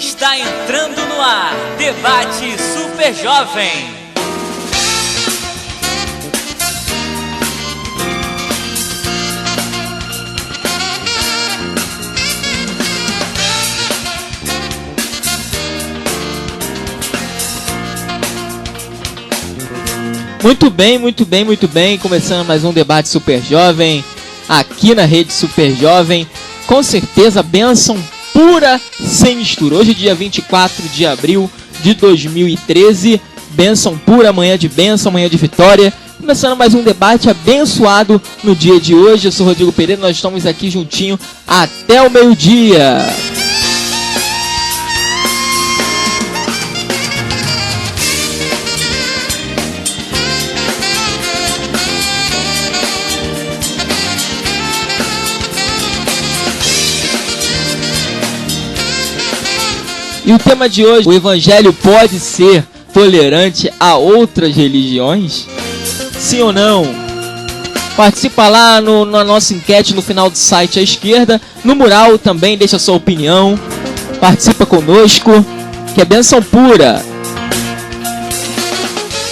Está entrando no ar, Debate Super Jovem. Muito bem, muito bem, muito bem. Começando mais um Debate Super Jovem aqui na Rede Super Jovem. Com certeza, bênção pura sem mistura. Hoje, dia 24 de abril de 2013. Bênção pura, amanhã de bênção, amanhã de vitória. Começando mais um debate abençoado no dia de hoje. Eu sou Rodrigo Pereira, nós estamos aqui juntinho até o meio-dia. E o tema de hoje, o evangelho pode ser tolerante a outras religiões? Sim ou não? Participa lá na nossa enquete no final do site à esquerda. No mural também deixa sua opinião. Participa conosco, que é bênção pura.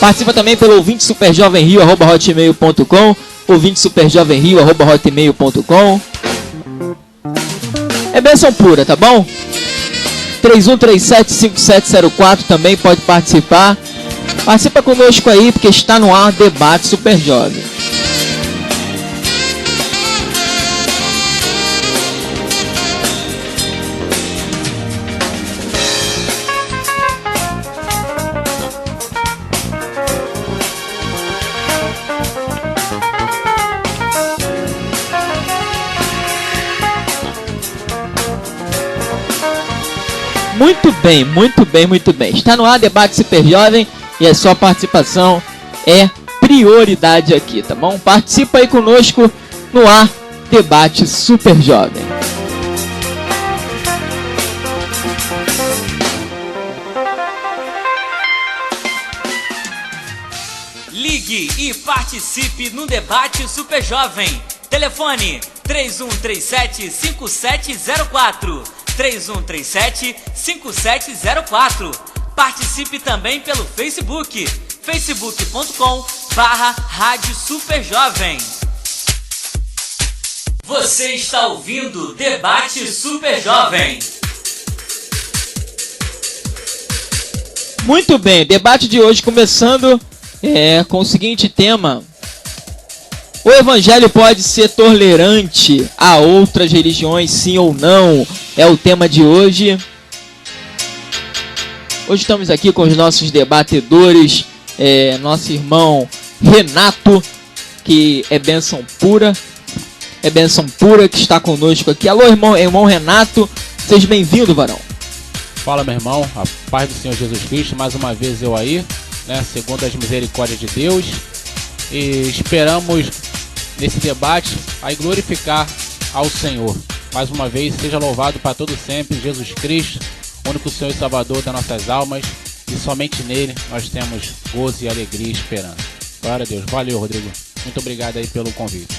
Participa também pelo ouvintesuperjovenrio@hotmail.com, ouvintesuperjovenrio@hotmail.com. É bênção pura, tá bom? 3137-5704 também pode participar. Participa conosco aí, porque está no ar Debate Super Jovem. Muito bem, muito bem, muito bem. Está no ar Debate Super Jovem e a sua participação é prioridade aqui, tá bom? Participa aí conosco no ar Debate Super Jovem. Ligue e participe no Debate Super Jovem. Telefone 3137-5704. 3137-5704. Participe também pelo Facebook, facebook.com/Rádio Super Jovem. Você está ouvindo Debate Super Jovem. Muito bem, debate de hoje começando com o seguinte tema: o evangelho pode ser tolerante a outras religiões, sim ou não? É o tema de hoje. Hoje estamos aqui com os nossos debatedores, nosso irmão Renato, que é bênção pura. É bênção pura que está conosco aqui. Alô, irmão Renato, seja bem-vindo, varão. Fala, meu irmão, a paz do Senhor Jesus Cristo, mais uma vez eu aí, né, segundo as misericórdias de Deus. E esperamos nesse debate aí glorificar ao Senhor. Mais uma vez, seja louvado para todo sempre Jesus Cristo, único Senhor e Salvador das nossas almas, e somente nele nós temos gozo e alegria e esperança. Glória a Deus. Valeu, Rodrigo. Muito obrigado aí pelo convite.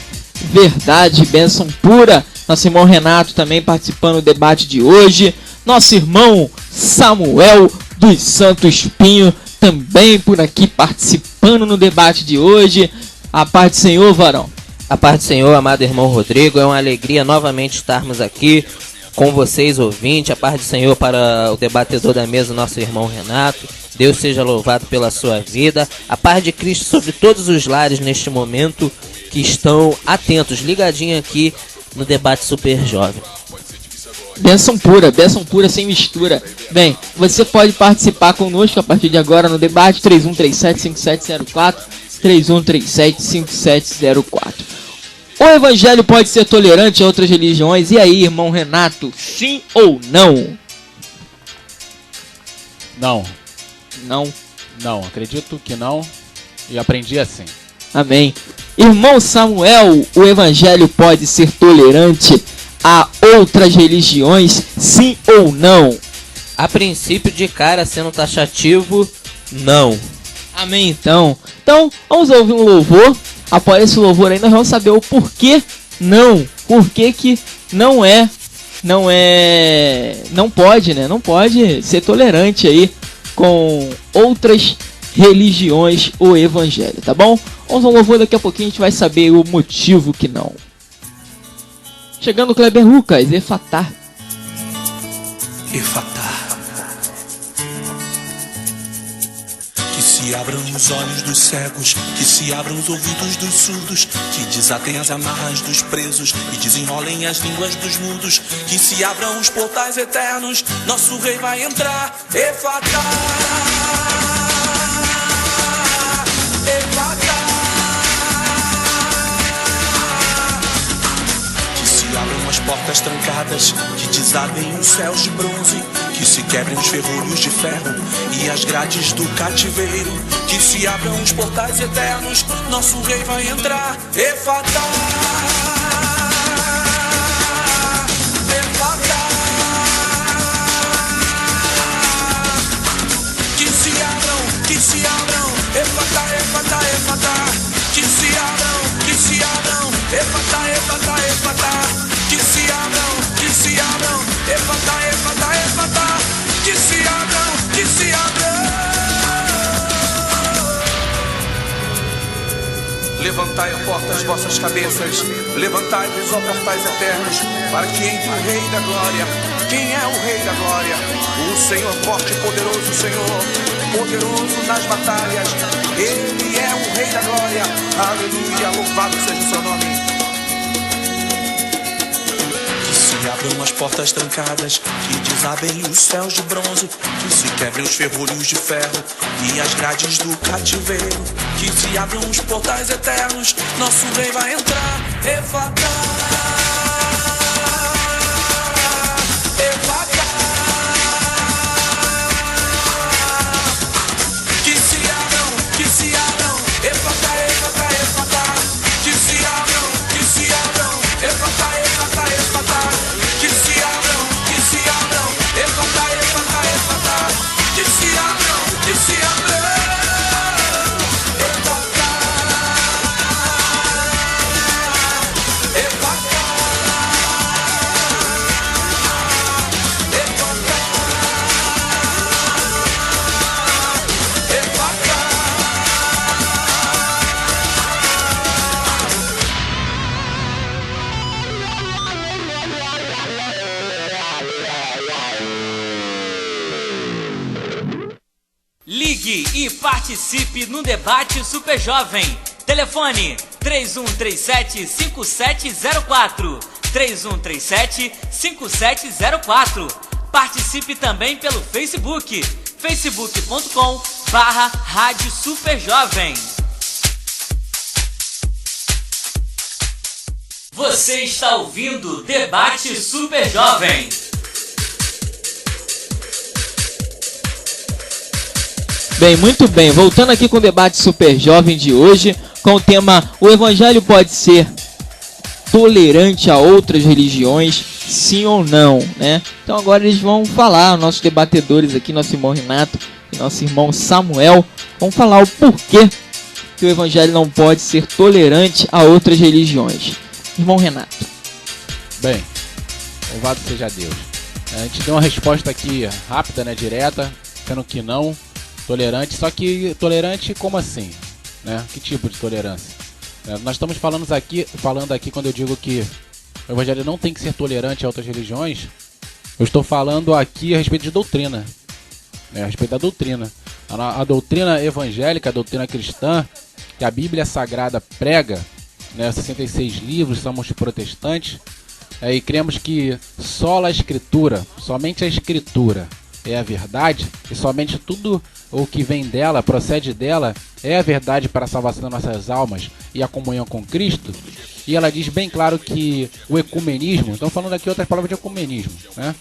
Verdade, bênção pura. Nosso irmão Renato também participando do debate de hoje. Nosso irmão Samuel dos Santos Pinho também por aqui participando no debate de hoje. A paz do Senhor, varão. A paz do Senhor, amado irmão Rodrigo, é uma alegria novamente estarmos aqui com vocês, ouvintes. A paz do Senhor para o debatedor da mesa, nosso irmão Renato. Deus seja louvado pela sua vida. A paz de Cristo sobre todos os lares neste momento que estão atentos, ligadinho aqui no Debate Super Jovem. Bênção pura sem mistura. Bem, você pode participar conosco a partir de agora no debate 3137-5704, 3137-5704. O evangelho pode ser tolerante a outras religiões? E aí, irmão Renato, sim ou não? Não, acredito que não, e aprendi assim. Amém. Irmão Samuel, o evangelho pode ser tolerante a outras religiões, sim ou não? A princípio, de cara, sendo taxativo, não. Amém, então. Então, vamos ouvir um louvor. Após esse louvor aí, nós vamos saber o porquê não. Por que que não é não pode, né? Não pode ser tolerante aí com outras religiões ou evangelho, tá bom? Vamos ao louvor, daqui a pouquinho a gente vai saber o motivo que não. Chegando o Kleber Lucas, Efatá. Efatá. Que se abram os olhos dos cegos, que se abram os ouvidos dos surdos, que desatem as amarras dos presos e desenrolem as línguas dos mudos, que se abram os portais eternos, nosso rei vai entrar. Efatá. Efatá. Que se abram as portas trancadas, que desabem os céus de bronze, que se quebrem os ferrolhos de ferro e as grades do cativeiro, que se abram os portais eternos, nosso rei vai entrar. Efatá. Efatá. Que se abram, Efatá, Efatá, Efatá. Que se abram, Efatá, Efatá, Efatá. Que se abram, Efatá, Efatá, Efatá. Que se abram, Levantai a porta as vossas cabeças, levantai-vos, ó portais eternos, para que entre o Rei da Glória. Quem é o Rei da Glória? O Senhor forte e poderoso, Senhor, poderoso nas batalhas. Ele é o Rei da Glória. Aleluia, louvado seja o seu nome. Que abram as portas trancadas, que desabem os céus de bronze, que se quebrem os ferrolhos de ferro e as grades do cativeiro, que se abram os portais eternos, nosso rei vai entrar. Efatá. Efatá. Que se abram, Efatá, Efatá, Efatá. Que se abram, Efatá, Efatá, Efatá. Que se abram, Efatá, Efatá, Efatá. Que se abram, Efatá. Efatá. Ligue e participe no debate Super Jovem. Telefone 3137-5704. 3137-5704. Participe também pelo Facebook. facebook.com/Rádio Super Jovem. Você está ouvindo Debate Super Jovem. Bem, muito bem. Voltando aqui com o debate Super Jovem de hoje, com o tema: o evangelho pode ser tolerante a outras religiões, sim ou não, né? Então agora eles vão falar, nossos debatedores aqui, nosso irmão Renato e nosso irmão Samuel, vão falar o porquê que o evangelho não pode ser tolerante a outras religiões. Irmão Renato. Bem, louvado seja Deus. A gente deu uma resposta aqui rápida, né, direta, sendo que não. Tolerante, só que tolerante como assim? Né? Que tipo de tolerância? Nós estamos falando aqui quando eu digo que o evangelho não tem que ser tolerante a outras religiões, eu estou falando aqui a respeito de doutrina, né? A respeito da doutrina. A doutrina evangélica, a doutrina cristã, que a Bíblia Sagrada prega, né? 66 livros, somos protestantes, e cremos que só a Escritura, somente a Escritura é a verdade, e somente tudo o que vem dela, procede dela, é a verdade para a salvação das nossas almas e a comunhão com Cristo. E ela diz bem claro que o ecumenismo, estamos falando aqui outras palavras de ecumenismo, né?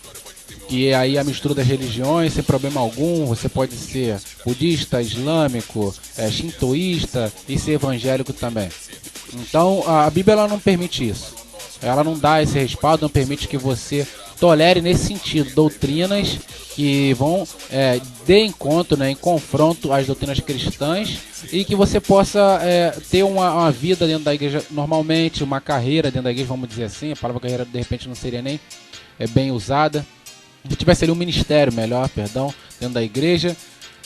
Que é aí a mistura das religiões, sem problema algum. Você pode ser budista, islâmico, shintoísta e ser evangélico também. Então a Bíblia ela não permite isso. Ela não dá esse respaldo, não permite que você tolere nesse sentido doutrinas que vão de encontro, né, em confronto às doutrinas cristãs, e que você possa ter uma vida dentro da igreja normalmente, uma carreira dentro da igreja, vamos dizer assim. A palavra carreira de repente não seria nem bem usada, que tivesse ali um ministério melhor, perdão, dentro da igreja.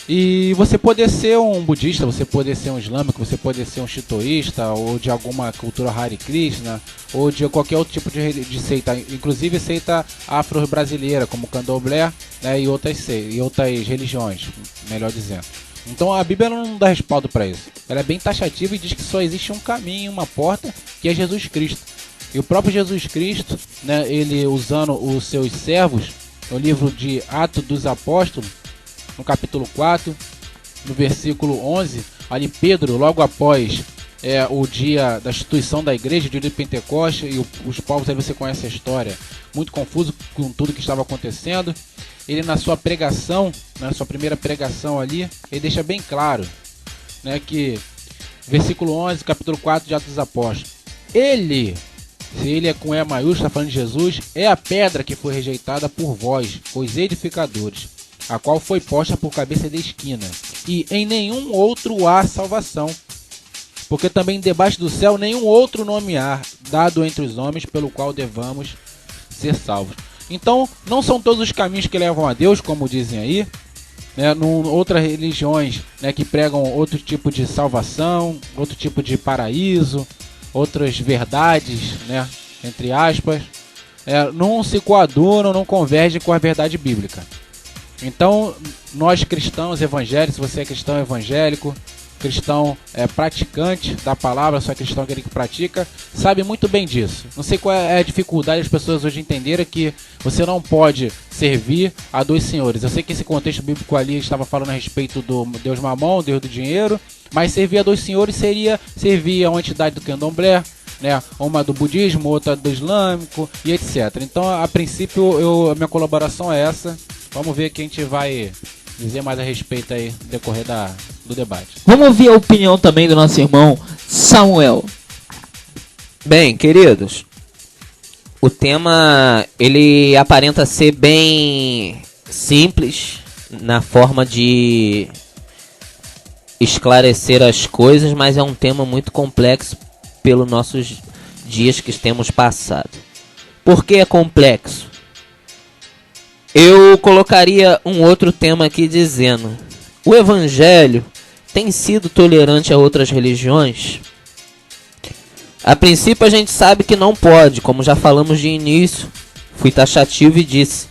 E você poder ser um budista, você poder ser um islâmico, você poder ser um shintoísta, ou de alguma cultura Hare Krishna, ou de qualquer outro tipo de seita, inclusive seita afro-brasileira, como o candomblé, né, e outras religiões, melhor dizendo. Então a Bíblia não dá respaldo para isso. Ela é bem taxativa e diz que só existe um caminho, uma porta, que é Jesus Cristo. E o próprio Jesus Cristo, né, ele usando os seus servos, no livro de Atos dos Apóstolos, no capítulo 4, no versículo 11, ali Pedro, logo após o dia da instituição da igreja, o dia de Pentecostes, e os povos, aí você conhece a história, muito confuso com tudo que estava acontecendo. Ele, na sua pregação, na sua primeira pregação ali, ele deixa bem claro, né, que versículo 11, capítulo 4 de Atos dos Apóstolos, ele, se ele é com E maiúsculo, está falando de Jesus, é a pedra que foi rejeitada por vós, os edificadores, a qual foi posta por cabeça de esquina, e em nenhum outro há salvação, porque também debaixo do céu nenhum outro nome há, dado entre os homens, pelo qual devamos ser salvos. Então, não são todos os caminhos que levam a Deus, como dizem aí, né, outras religiões, né, que pregam outro tipo de salvação, outro tipo de paraíso, outras verdades, né, entre aspas, não se coadunam, não convergem com a verdade bíblica. Então, nós cristãos evangélicos, se você é cristão evangélico, cristão praticante da palavra, só é cristão aquele que pratica, sabe muito bem disso. Não sei qual é a dificuldade das pessoas hoje entenderem que você não pode servir a dois senhores. Eu sei que esse contexto bíblico ali estava falando a respeito do Deus Mamon, Deus do dinheiro, mas servir a dois senhores seria servir a uma entidade do candomblé, né, uma do budismo, outra do islâmico e etc. Então, a princípio, a minha colaboração é essa. Vamos ver o que a gente vai dizer mais a respeito aí no decorrer do debate. Vamos ouvir a opinião também do nosso irmão Samuel. Bem, queridos, o tema ele aparenta ser bem simples na forma de esclarecer as coisas, mas é um tema muito complexo pelos nossos dias que temos passado. Por que é complexo? Eu colocaria um outro tema aqui dizendo: o evangelho tem sido tolerante a outras religiões? A princípio a gente sabe que não pode, como já falamos de início, fui taxativo e disse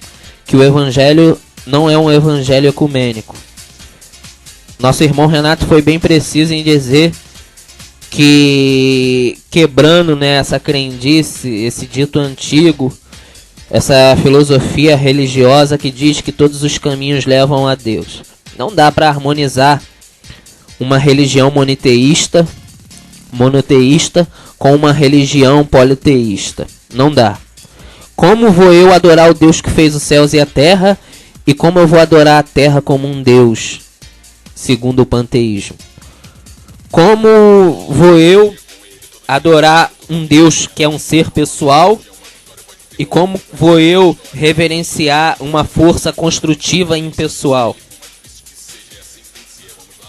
que o evangelho não é um evangelho ecumênico. Nosso irmão Renato foi bem preciso em dizer que, quebrando, né, essa crendice, esse dito antigo, essa filosofia religiosa que diz que todos os caminhos levam a Deus. Não dá para harmonizar uma religião monoteísta com uma religião politeísta. Não dá. Como vou eu adorar o Deus que fez os céus e a terra, e como eu vou adorar a terra como um Deus, segundo o panteísmo? Como vou eu adorar um Deus que é um ser pessoal, e como vou eu reverenciar uma força construtiva impessoal?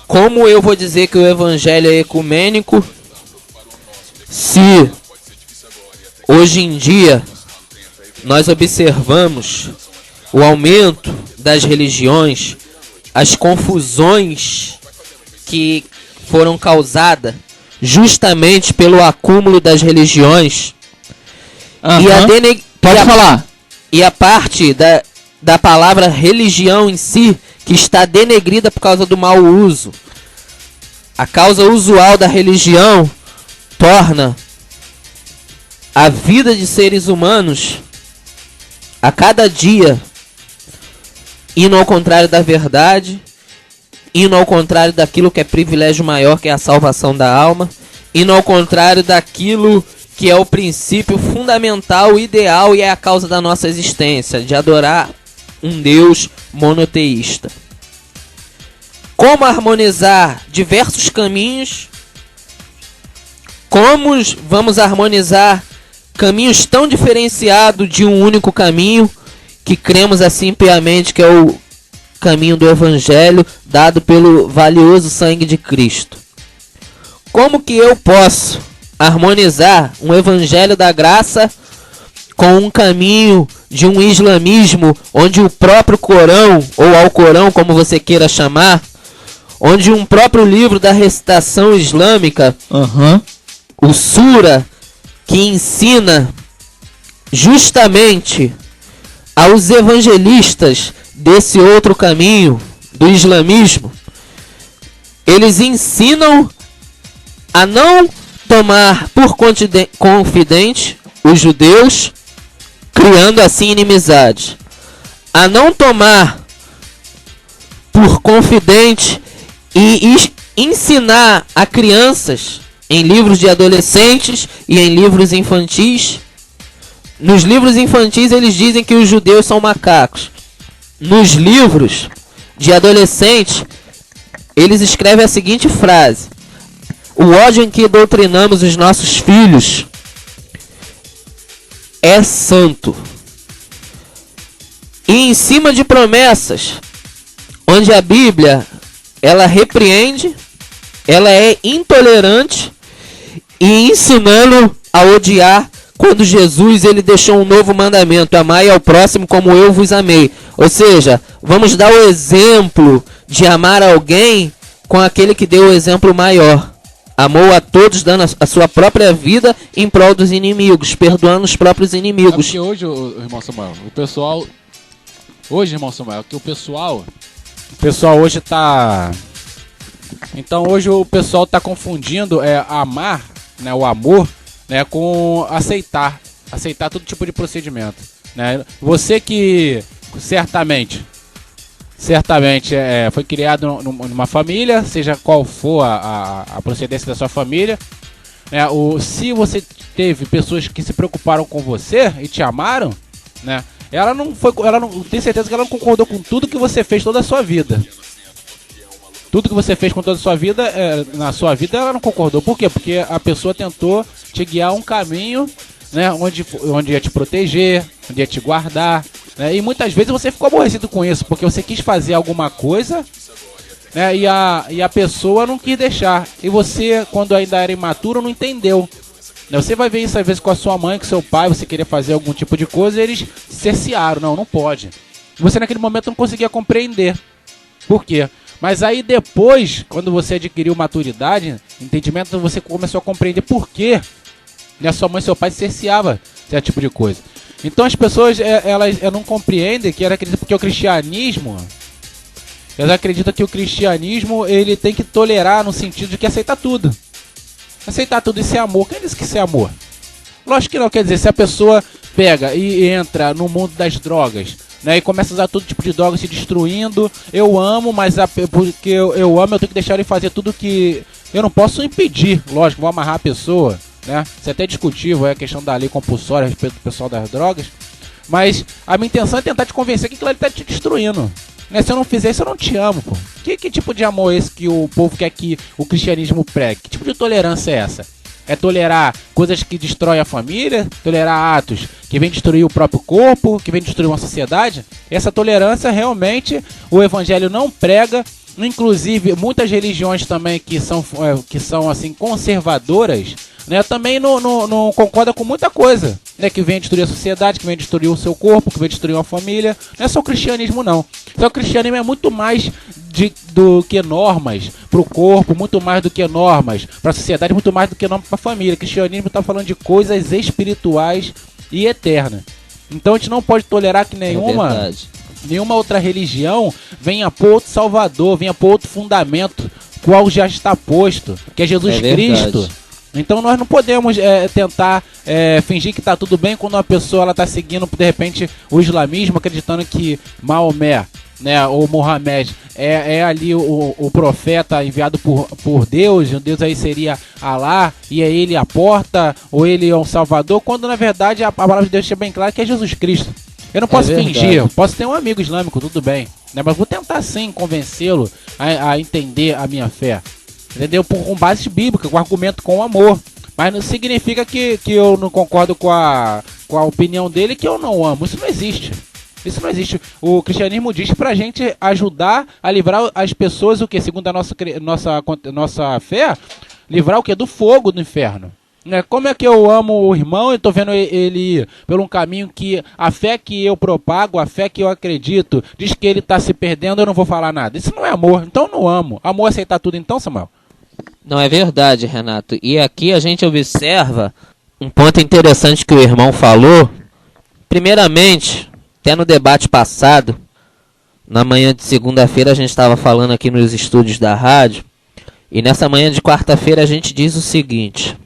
Como eu vou dizer que o evangelho é ecumênico se hoje em dia nós observamos o aumento das religiões, as confusões que foram causadas justamente pelo acúmulo das religiões? Pode falar. E a parte da palavra religião em si, que está denegrida por causa do mau uso. A causa usual da religião torna a vida de seres humanos a cada dia indo ao contrário da verdade, indo ao contrário daquilo que é privilégio maior, que é a salvação da alma, indo ao contrário daquilo que é o princípio fundamental, ideal e é a causa da nossa existência, de adorar um Deus monoteísta. Como harmonizar diversos caminhos? Como vamos harmonizar caminhos tão diferenciados de um único caminho, que cremos assim piamente que é o caminho do Evangelho, dado pelo valioso sangue de Cristo? Como que eu posso harmonizar um evangelho da graça com um caminho de um islamismo onde o próprio Corão, ou Alcorão, como você queira chamar, onde um próprio livro da recitação islâmica, o Sura, que ensina justamente aos evangelistas desse outro caminho, do islamismo, eles ensinam a não tomar por confidente os judeus, criando assim inimizade, a não tomar por confidente e ensinar a crianças em livros de adolescentes e em livros infantis. Nos livros infantis eles dizem que os judeus são macacos. Nos livros de adolescentes eles escrevem a seguinte frase: o ódio em que doutrinamos os nossos filhos é santo. E em cima de promessas, onde a Bíblia ela repreende, ela é intolerante e ensinando a odiar, quando Jesus ele deixou um novo mandamento: amai ao próximo como eu vos amei. Ou seja, vamos dar o exemplo de amar alguém com aquele que deu o exemplo maior. Amou a todos, dando a sua própria vida em prol dos inimigos, perdoando os próprios inimigos. Porque hoje, irmão Samuel, o pessoal... Hoje, irmão Samuel, que o pessoal hoje tá... Então hoje o pessoal tá confundindo amar, né, o amor, né, com aceitar todo tipo de procedimento, né? Você que certamente foi criado numa família, seja qual for a procedência da sua família, né? Se você teve pessoas que se preocuparam com você e te amaram, né? Ela não tem certeza que ela não concordou com tudo que você fez toda a sua vida. Tudo que você fez com toda a sua vida, na sua vida, ela não concordou. Por quê? Porque a pessoa tentou te guiar um caminho, né, onde ia te proteger, onde ia te guardar, né, e muitas vezes você ficou aborrecido com isso, porque você quis fazer alguma coisa, né, e a pessoa não quis deixar. E você, quando ainda era imaturo, não entendeu. Você vai ver isso às vezes com a sua mãe, com seu pai, você queria fazer algum tipo de coisa e eles cercearam. Não pode. Você naquele momento não conseguia compreender. Por quê? Mas aí depois, quando você adquiriu maturidade, entendimento, você começou a compreender por quê, né, sua mãe e seu pai cerceavam esse tipo de coisa. Então as pessoas, elas não compreendem que porque o cristianismo, elas acreditam que o cristianismo ele tem que tolerar no sentido de que aceitar tudo. Aceitar tudo e ser amor. Quem disse que isso é amor? Lógico que não. Quer dizer, se a pessoa pega e entra no mundo das drogas, né, e começa a usar todo tipo de droga, se destruindo, eu amo, mas porque eu amo, eu tenho que deixar ele fazer tudo que... Eu não posso impedir, lógico, vou amarrar a pessoa, né? Isso é até discutível, a questão da lei compulsória a respeito do pessoal das drogas, mas a minha intenção é tentar te convencer que aquilo ali tá te destruindo. Né? Se eu não fizer isso, eu não te amo, pô. Que tipo de amor é esse que o povo quer que o cristianismo pregue? Que tipo de tolerância é essa? É tolerar coisas que destroem a família? Tolerar atos que vêm destruir o próprio corpo? Que vêm destruir uma sociedade? Essa tolerância realmente o evangelho não prega. Inclusive, muitas religiões também que são assim, conservadoras, né, também não concordam com muita coisa, né, que vem destruir a sociedade, que vem destruir o seu corpo, que vem destruir uma família. Não é só o cristianismo, não. Então o cristianismo é muito mais do que normas para o corpo, muito mais do que normas para a sociedade, muito mais do que normas para a família. O cristianismo está falando de coisas espirituais e eternas. Então a gente não pode tolerar que nenhuma outra religião venha por outro salvador, venha por outro fundamento, qual já está posto, que é Jesus Cristo. Então nós não podemos tentar fingir que está tudo bem quando uma pessoa está seguindo, de repente, o islamismo, acreditando que Maomé, né, ou Mohamed é ali o profeta enviado por Deus, e o Deus aí seria Alá, e é ele a porta, ou ele é um salvador, quando na verdade a palavra de Deus é bem clara que é Jesus Cristo. Eu não posso fingir, posso ter um amigo islâmico, tudo bem, né, mas vou tentar sim convencê-lo a entender a minha fé, entendeu? Com base bíblica, com argumento, com amor. Mas não significa que eu não concordo com a opinião dele, que eu não amo. Isso não existe. Isso não existe. O cristianismo diz pra gente ajudar a livrar as pessoas, o que? Segundo a nossa fé, livrar o que? Do fogo do inferno. Né? Como é que eu amo o irmão e tô vendo ele ir por um caminho que a fé que eu propago, a fé que eu acredito, diz que ele está se perdendo, eu não vou falar nada. Isso não é amor, então eu não amo. Amor é aceitar tudo então, Samuel? Não é verdade, Renato. E aqui a gente observa um ponto interessante que o irmão falou. Primeiramente, até no debate passado, na manhã de segunda-feira a gente estava falando aqui nos estúdios da rádio, e nessa manhã de quarta-feira a gente diz o seguinte: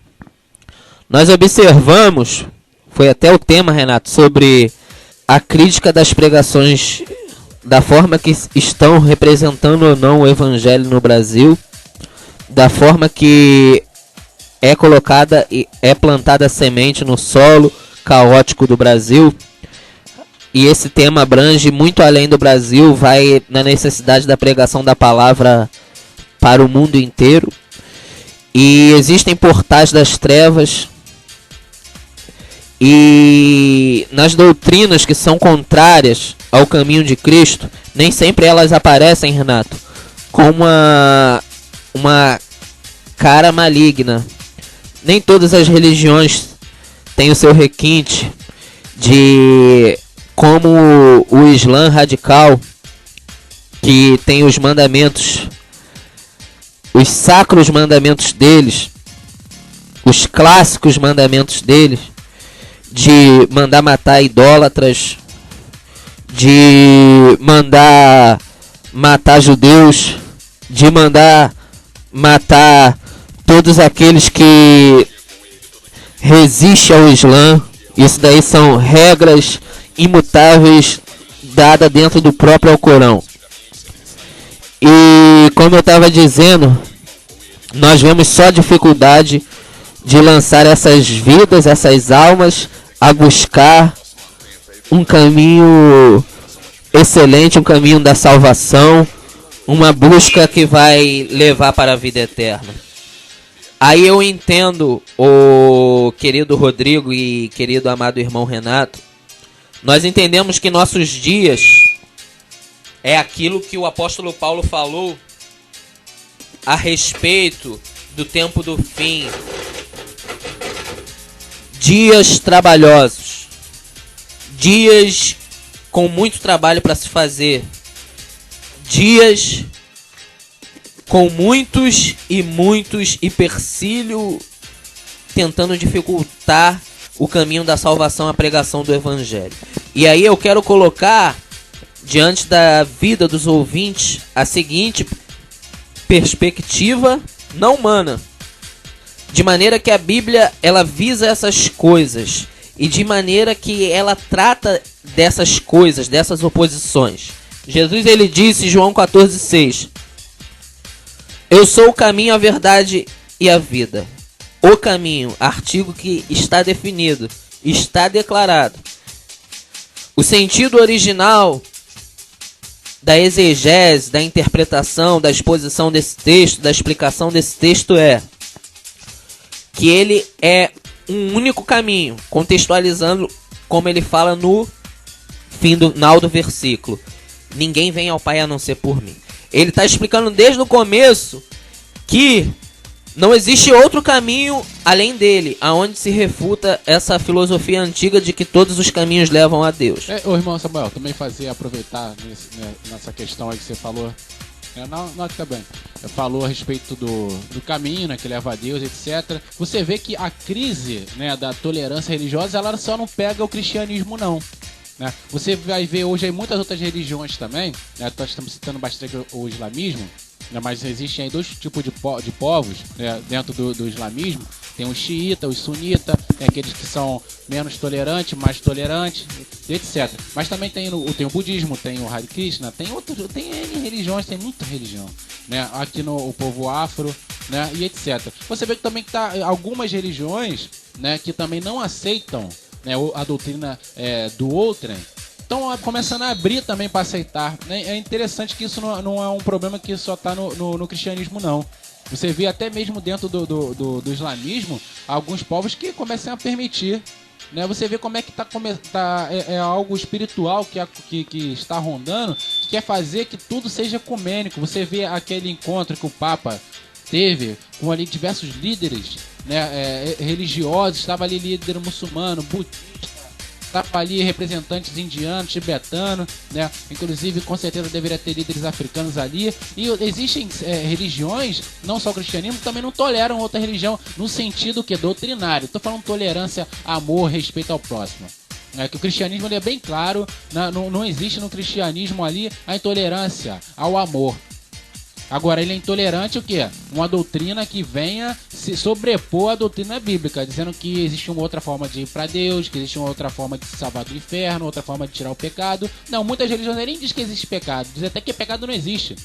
nós observamos, foi até o tema, Renato, sobre a crítica das pregações, da forma que estão representando ou não o evangelho no Brasil, da forma que é colocada e é plantada a semente no solo caótico do Brasil. E esse tema abrange muito além do Brasil, vai na necessidade da pregação da palavra para o mundo inteiro. E existem portais das trevas, e nas doutrinas que são contrárias ao caminho de Cristo, nem sempre elas aparecem, Renato, com uma cara maligna. Nem todas as religiões têm o seu requinte de, como o Islã radical, que tem os mandamentos, os sacros mandamentos deles, os clássicos mandamentos deles, de mandar matar idólatras, de mandar matar judeus, de mandar matar todos aqueles que resistem ao Islã. Isso daí são regras imutáveis dadas dentro do próprio Alcorão. E como eu estava dizendo, nós vemos só dificuldade de lançar essas vidas, essas almas, a buscar um caminho excelente, um caminho da salvação, uma busca que vai levar para a vida eterna. Aí eu entendo o querido Rodrigo e querido amado irmão Renato. Nós entendemos que nossos dias é aquilo que o apóstolo Paulo falou a respeito do tempo do fim. Dias trabalhosos, dias com muito trabalho para se fazer, dias com muitos empecilhos tentando dificultar o caminho da salvação, a pregação do evangelho. E aí eu quero colocar diante da vida dos ouvintes a seguinte perspectiva não humana, de maneira que a Bíblia ela visa essas coisas e de maneira que ela trata dessas coisas, dessas oposições. Jesus ele disse em João 14,6: eu sou o caminho, a verdade e a vida. O caminho, artigo que está definido, está declarado. O sentido original da exegese, da interpretação, da exposição desse texto, da explicação desse texto é que ele é um único caminho, contextualizando como ele fala no final do versículo: ninguém vem ao Pai a não ser por mim. Ele está explicando desde o começo que não existe outro caminho além dele, aonde se refuta essa filosofia antiga de que todos os caminhos levam a Deus. Ô irmão Samuel, também aproveitar nessa questão aí que você falou. Não, tá bem. Falou a respeito do caminho, né, que leva a Deus, etc. Você vê que a crise, né, da tolerância religiosa, ela só não pega o cristianismo, não. Né? Você vai ver hoje aí muitas outras religiões também, né? Nós estamos citando bastante o islamismo, né? Mas existem aí dois tipos de povos, né, dentro do islamismo. Tem os xiitas, os sunitas, tem aqueles que são menos tolerantes, mais tolerantes, etc. Mas também tem o budismo, tem o Hare Krishna, tem N religiões, tem muita religião, né? Aqui o povo afro, né? E etc. Você vê que também tá algumas religiões, né, que também não aceitam, né, a doutrina do outrem. Então começando a abrir também para aceitar, né? É interessante que isso não é um problema que só está no cristianismo, não. Você vê até mesmo dentro do islamismo alguns povos que começam a permitir, né? Você vê como é que é algo espiritual que está rondando, que quer fazer que tudo seja ecumênico. Você vê aquele encontro que o Papa teve com ali diversos líderes, né, religiosos, estava ali líder muçulmano, budista, estava ali representantes indianos, tibetanos, né? Inclusive, com certeza deveria ter líderes africanos ali. E existem religiões, não só o cristianismo, que também não toleram outra religião no sentido que doutrinário. Estou falando tolerância, amor, respeito ao próximo. Que o cristianismo ele é bem claro, não existe no cristianismo ali a intolerância ao amor. Agora, ele é intolerante o quê? Uma doutrina que venha se sobrepor à doutrina bíblica, dizendo que existe uma outra forma de ir para Deus, que existe uma outra forma de se salvar do inferno, outra forma de tirar o pecado. Não, muitas religiões nem dizem que existe pecado, dizem até que pecado não existe.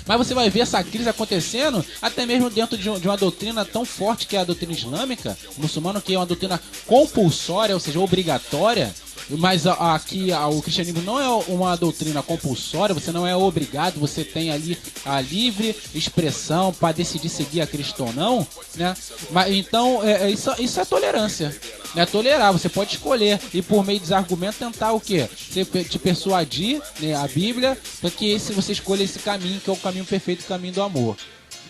Mas você vai ver essa crise acontecendo até mesmo dentro de uma doutrina tão forte que é a doutrina islâmica, muçulmana, que é uma doutrina compulsória, ou seja, obrigatória. Mas aqui o cristianismo não é uma doutrina compulsória, você não é obrigado, você tem ali a livre expressão para decidir seguir a Cristo ou não, né? Mas, então, isso é tolerância. É tolerar, você pode escolher e por meio dos argumentos tentar o quê? Te persuadir, né, a Bíblia, para que você escolha esse caminho, que é o caminho perfeito, o caminho do amor.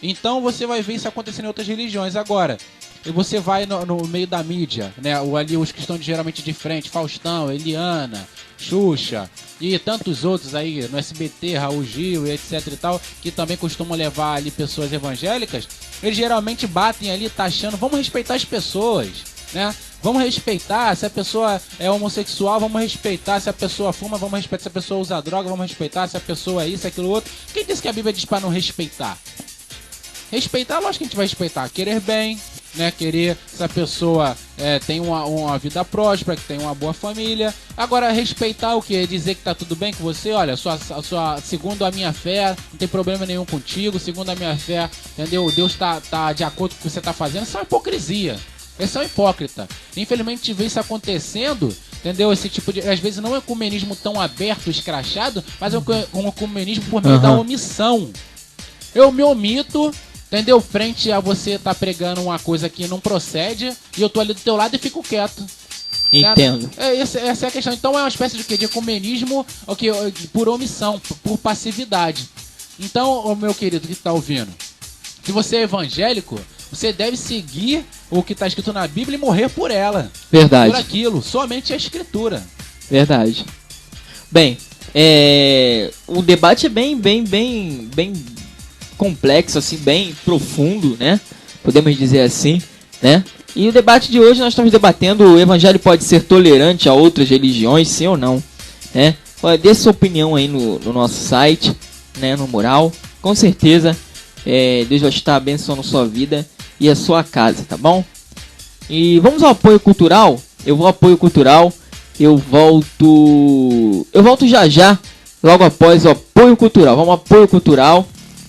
Então você vai ver isso acontecendo em outras religiões. Agora, você vai no meio da mídia, né? Ali os que estão geralmente de frente, Faustão, Eliana, Xuxa e tantos outros aí no SBT, Raul Gil e etc e tal, que também costumam levar ali pessoas evangélicas, eles geralmente batem ali taxando, vamos respeitar as pessoas, né? Vamos respeitar, se a pessoa é homossexual, vamos respeitar, se a pessoa fuma, vamos respeitar, se a pessoa usa droga, vamos respeitar, se a pessoa é isso, aquilo, outro. Quem disse que a Bíblia diz para não respeitar? Respeitar, lógico que a gente vai respeitar, querer bem, né? Querer se a pessoa tem uma vida próspera, que tem uma boa família. Agora, respeitar o que? Dizer que tá tudo bem com você, olha, segundo a minha fé, não tem problema nenhum contigo, segundo a minha fé, entendeu? Deus tá de acordo com o que você tá fazendo, isso é uma hipocrisia. Esse é um hipócrita. Infelizmente, a gente vê isso acontecendo, entendeu? Esse tipo de... Às vezes não é um ecumenismo tão aberto, escrachado, mas é um ecumenismo por meio da omissão. Eu me omito, entendeu? Frente a você tá pregando uma coisa que não procede, e eu tô ali do teu lado e fico quieto. Entendo. Essa é a questão. Então é uma espécie de quê? De ecumenismo por omissão, por passividade. Então, meu querido que tá ouvindo, se você é evangélico, você deve seguir o que está escrito na Bíblia e morrer por ela. Verdade. Por aquilo, somente a Escritura. Verdade. Bem, o debate é bem complexo, assim, bem profundo, né? Podemos dizer assim, né? E o debate de hoje nós estamos debatendo: o evangelho pode ser tolerante a outras religiões, sim ou não, né? Dê sua opinião aí no nosso site, né? No mural. Com certeza, Deus vai estar abençoando sua vida e a sua casa, tá bom? E vamos ao apoio cultural. Eu vou ao apoio cultural. Eu volto já, logo após o apoio cultural. Vamos ao apoio cultural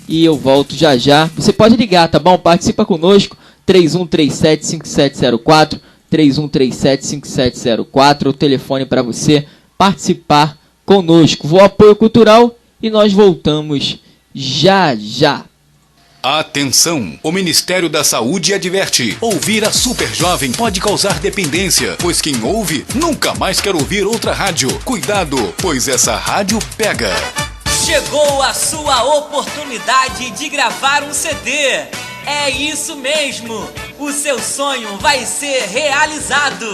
e eu volto já. Você pode ligar, tá bom? Participa conosco, 3137-5704, 3137-5704, o telefone para você participar conosco. Vou ao apoio cultural e nós voltamos já. Atenção! O Ministério da Saúde adverte: ouvir a Super Jovem pode causar dependência, pois quem ouve nunca mais quer ouvir outra rádio. Cuidado, pois essa rádio pega. Chegou a sua oportunidade de gravar um CD. É isso mesmo, o seu sonho vai ser realizado.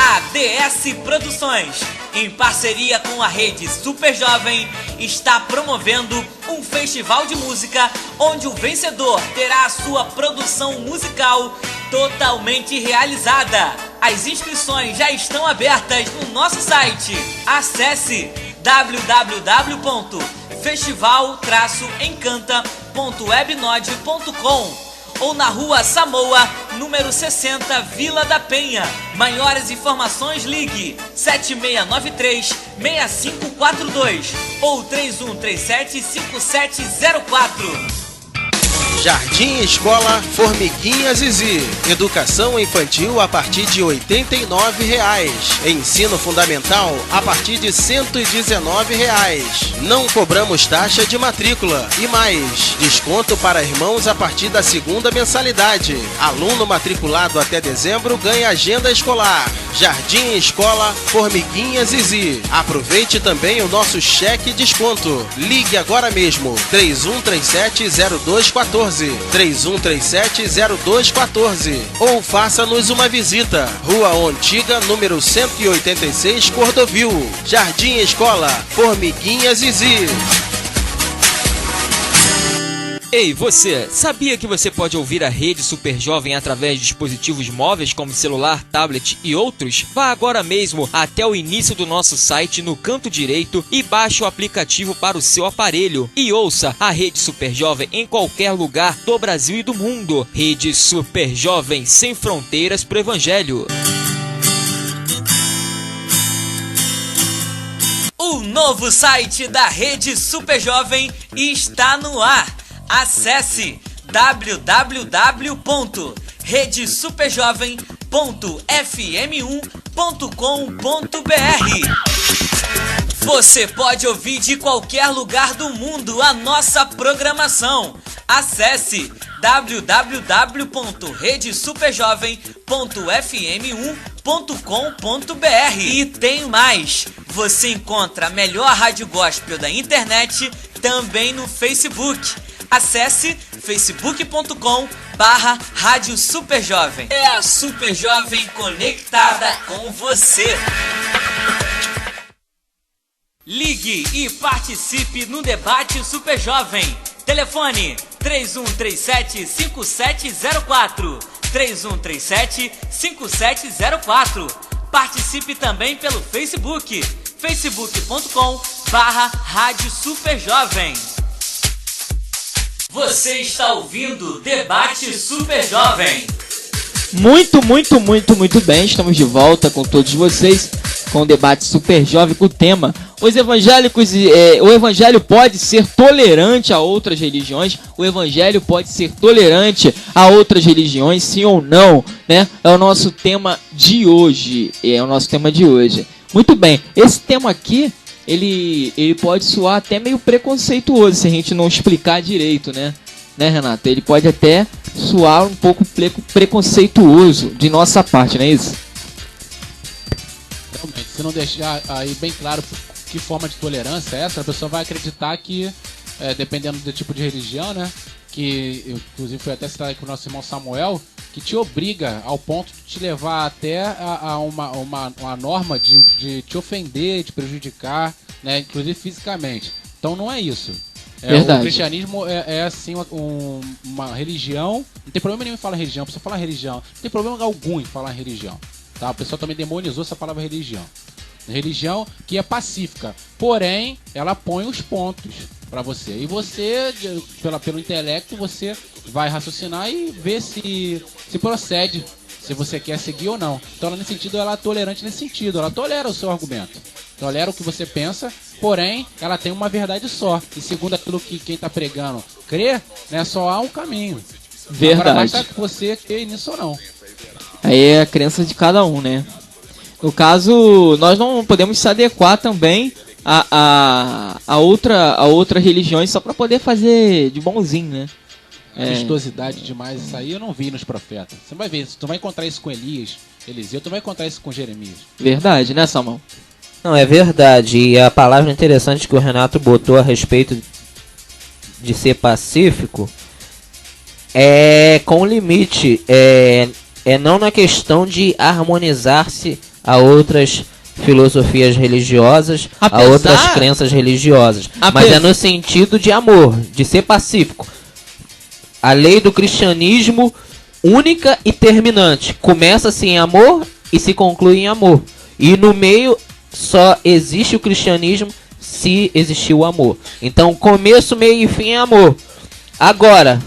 A DS Produções, em parceria com a rede Super Jovem, está promovendo um festival de música onde o vencedor terá a sua produção musical totalmente realizada. As inscrições já estão abertas no nosso site. Acesse www.festival-encanta.webnode.com ou na Rua Samoa, número 60, Vila da Penha. Maiores informações, ligue 7693-6542 ou 3137-5704. Jardim Escola Formiguinha Zizi. Educação infantil a partir de R$ 89,00. Ensino fundamental a partir de R$ 119,00. Não cobramos taxa de matrícula. E mais, desconto para irmãos a partir da segunda mensalidade. Aluno matriculado até dezembro ganha agenda escolar. Jardim Escola Formiguinha Zizi. Aproveite também o nosso cheque desconto. Ligue agora mesmo, 3137-0214, 3137-0214, ou faça-nos uma visita, Rua Antiga, número 186, Cordovil. Jardim Escola Formiguinha Zizi. Ei, você, sabia que você pode ouvir a Rede Super Jovem através de dispositivos móveis como celular, tablet e outros? Vá agora mesmo até o início do nosso site no canto direito e baixe o aplicativo para o seu aparelho e ouça a Rede Super Jovem em qualquer lugar do Brasil e do mundo. Rede Super Jovem, sem fronteiras pro Evangelho. O novo site da Rede Super Jovem está no ar. Acesse www.redesuperjovem.fm1.com.br. Você pode ouvir de qualquer lugar do mundo a nossa programação. Acesse www.redesuperjovem.fm1.com.br. E tem mais! Você encontra a melhor rádio gospel da internet também no Facebook. Acesse facebook.com/Rádio Super Jovem. É a Super Jovem conectada com você. Ligue e participe no debate Super Jovem. Telefone 3137-5704. 3137-5704. Participe também pelo Facebook. facebook.com/Rádio Super Jovem. Você está ouvindo Debate Super Jovem. Muito bem. Estamos de volta com todos vocês com o Debate Super Jovem com o tema: os evangélicos, o evangelho pode ser tolerante a outras religiões? O evangelho pode ser tolerante a outras religiões, sim ou não? Né? É o nosso tema de hoje. Muito bem. Esse tema aqui, ele pode soar até meio preconceituoso se a gente não explicar direito, né? Né, Renato? Ele pode até soar um pouco preconceituoso de nossa parte, não é isso? Realmente, se não deixar aí bem claro que forma de tolerância é essa, a pessoa vai acreditar que, dependendo do tipo de religião, né? Que, inclusive, foi até citado aqui o nosso irmão Samuel, que te obriga ao ponto de te levar até a uma norma de te ofender, de prejudicar, né, inclusive fisicamente. Então não é isso. O cristianismo é assim uma religião. Não tem problema nenhum em falar religião. A pessoa fala religião, não tem problema algum em falar religião. Tá? O pessoal também demonizou essa palavra religião. Religião que é pacífica, porém ela põe os pontos para você. E você, pelo intelecto, você vai raciocinar e ver se procede, se você quer seguir ou não. Então, ela, nesse sentido, ela é tolerante nesse sentido. Ela tolera o seu argumento, tolera o que você pensa, porém, ela tem uma verdade só. E segundo aquilo que quem está pregando crê, né, só há um caminho. Verdade. Agora, basta que você crê nisso ou não. Aí é a crença de cada um, né? No caso, nós não podemos se adequar também a outra religiões só para poder fazer de bonzinho, né? Vistosidade demais, isso aí eu não vi nos profetas. Você vai ver, tu vai encontrar isso com Elias, Eliseu, tu vai encontrar isso com Jeremias. Verdade, né, Salmão? Não, é verdade. E a palavra interessante que o Renato botou a respeito de ser pacífico é com limite. É não na questão de harmonizar-se a outras filosofias religiosas, a outras crenças religiosas, mas é no sentido de amor, de ser pacífico. A lei do cristianismo, única e terminante, começa-se em amor e se conclui em amor. E no meio só existe o cristianismo se existir o amor. Então, começo, meio e fim é amor. Agora,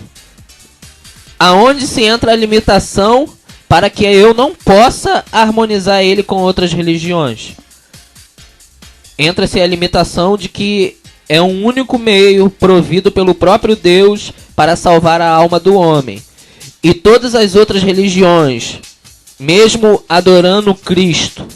aonde se entra a limitação para que eu não possa harmonizar ele com outras religiões? Entra-se a limitação de que é um único meio provido pelo próprio Deus para salvar a alma do homem. E todas as outras religiões, mesmo adorando Cristo,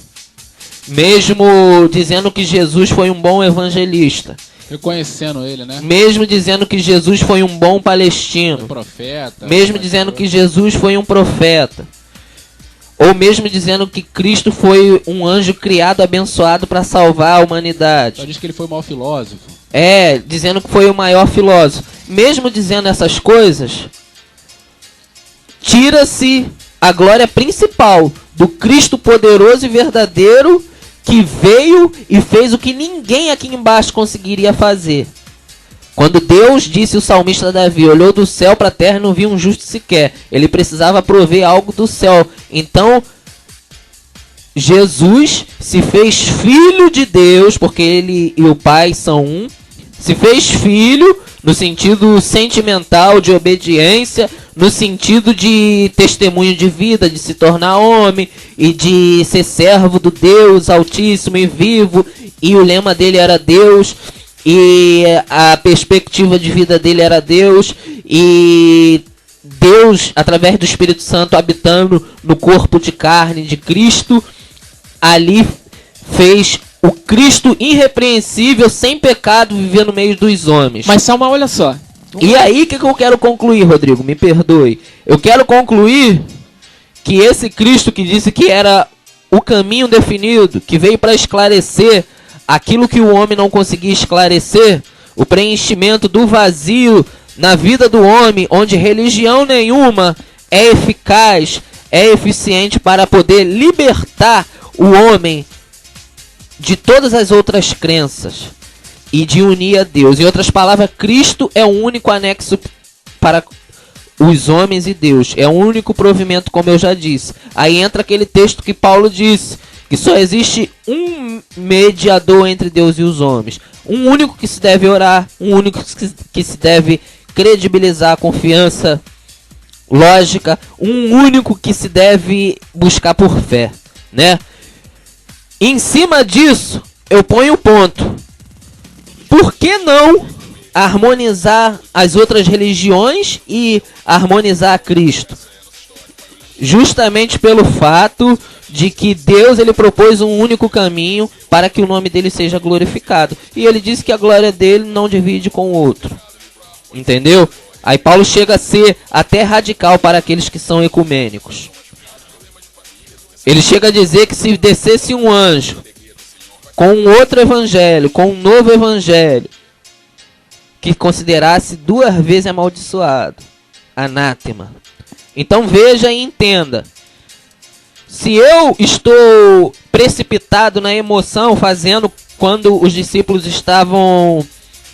mesmo dizendo que Jesus foi um bom evangelista, reconhecendo ele, né? Mesmo dizendo que Jesus foi um bom palestino, profeta, mesmo dizendo que Jesus foi um profeta, Ou mesmo dizendo que Cristo foi um anjo criado, abençoado para salvar a humanidade. Só diz que ele foi o maior filósofo. Dizendo que foi o maior filósofo. Mesmo dizendo essas coisas, tira-se a glória principal do Cristo poderoso e verdadeiro, que veio e fez o que ninguém aqui embaixo conseguiria fazer. Quando Deus, disse o salmista Davi, olhou do céu para a terra e não viu um justo sequer. Ele precisava prover algo do céu. Então, Jesus se fez filho de Deus, porque ele e o Pai são um. Se fez filho no sentido sentimental de obediência, no sentido de testemunho de vida, de se tornar homem e de ser servo do Deus Altíssimo e vivo. E o lema dele era Deus. E a perspectiva de vida dele era Deus, e Deus, através do Espírito Santo, habitando no corpo de carne de Cristo, ali fez o Cristo irrepreensível, sem pecado, viver no meio dos homens. Mas Salma, olha só. E aí que eu quero concluir, Rodrigo, me perdoe. Eu quero concluir que esse Cristo que disse que era o caminho definido, que veio para esclarecer aquilo que o homem não conseguia esclarecer, o preenchimento do vazio na vida do homem, onde religião nenhuma é eficaz, é eficiente para poder libertar o homem de todas as outras crenças e de unir a Deus. Em outras palavras, Cristo é o único anexo para os homens e Deus. É o único provimento, como eu já disse. Aí entra aquele texto que Paulo disse, que só existe um mediador entre Deus e os homens. Um único que se deve orar, um único que se deve credibilizar a confiança lógica, um único que se deve buscar por fé, né? Em cima disso, eu ponho o ponto. Por que não harmonizar as outras religiões e harmonizar a Cristo? Justamente pelo fato de que Deus ele propôs um único caminho para que o nome dele seja glorificado. E ele disse que a glória dele não divide com o outro. Entendeu? Aí Paulo chega a ser até radical para aqueles que são ecumênicos. Ele chega a dizer que se descesse um anjo com um outro evangelho, com um novo evangelho, que considerasse 2 vezes amaldiçoado, anátema. Então veja e entenda. Se eu estou precipitado na emoção, fazendo quando os discípulos estavam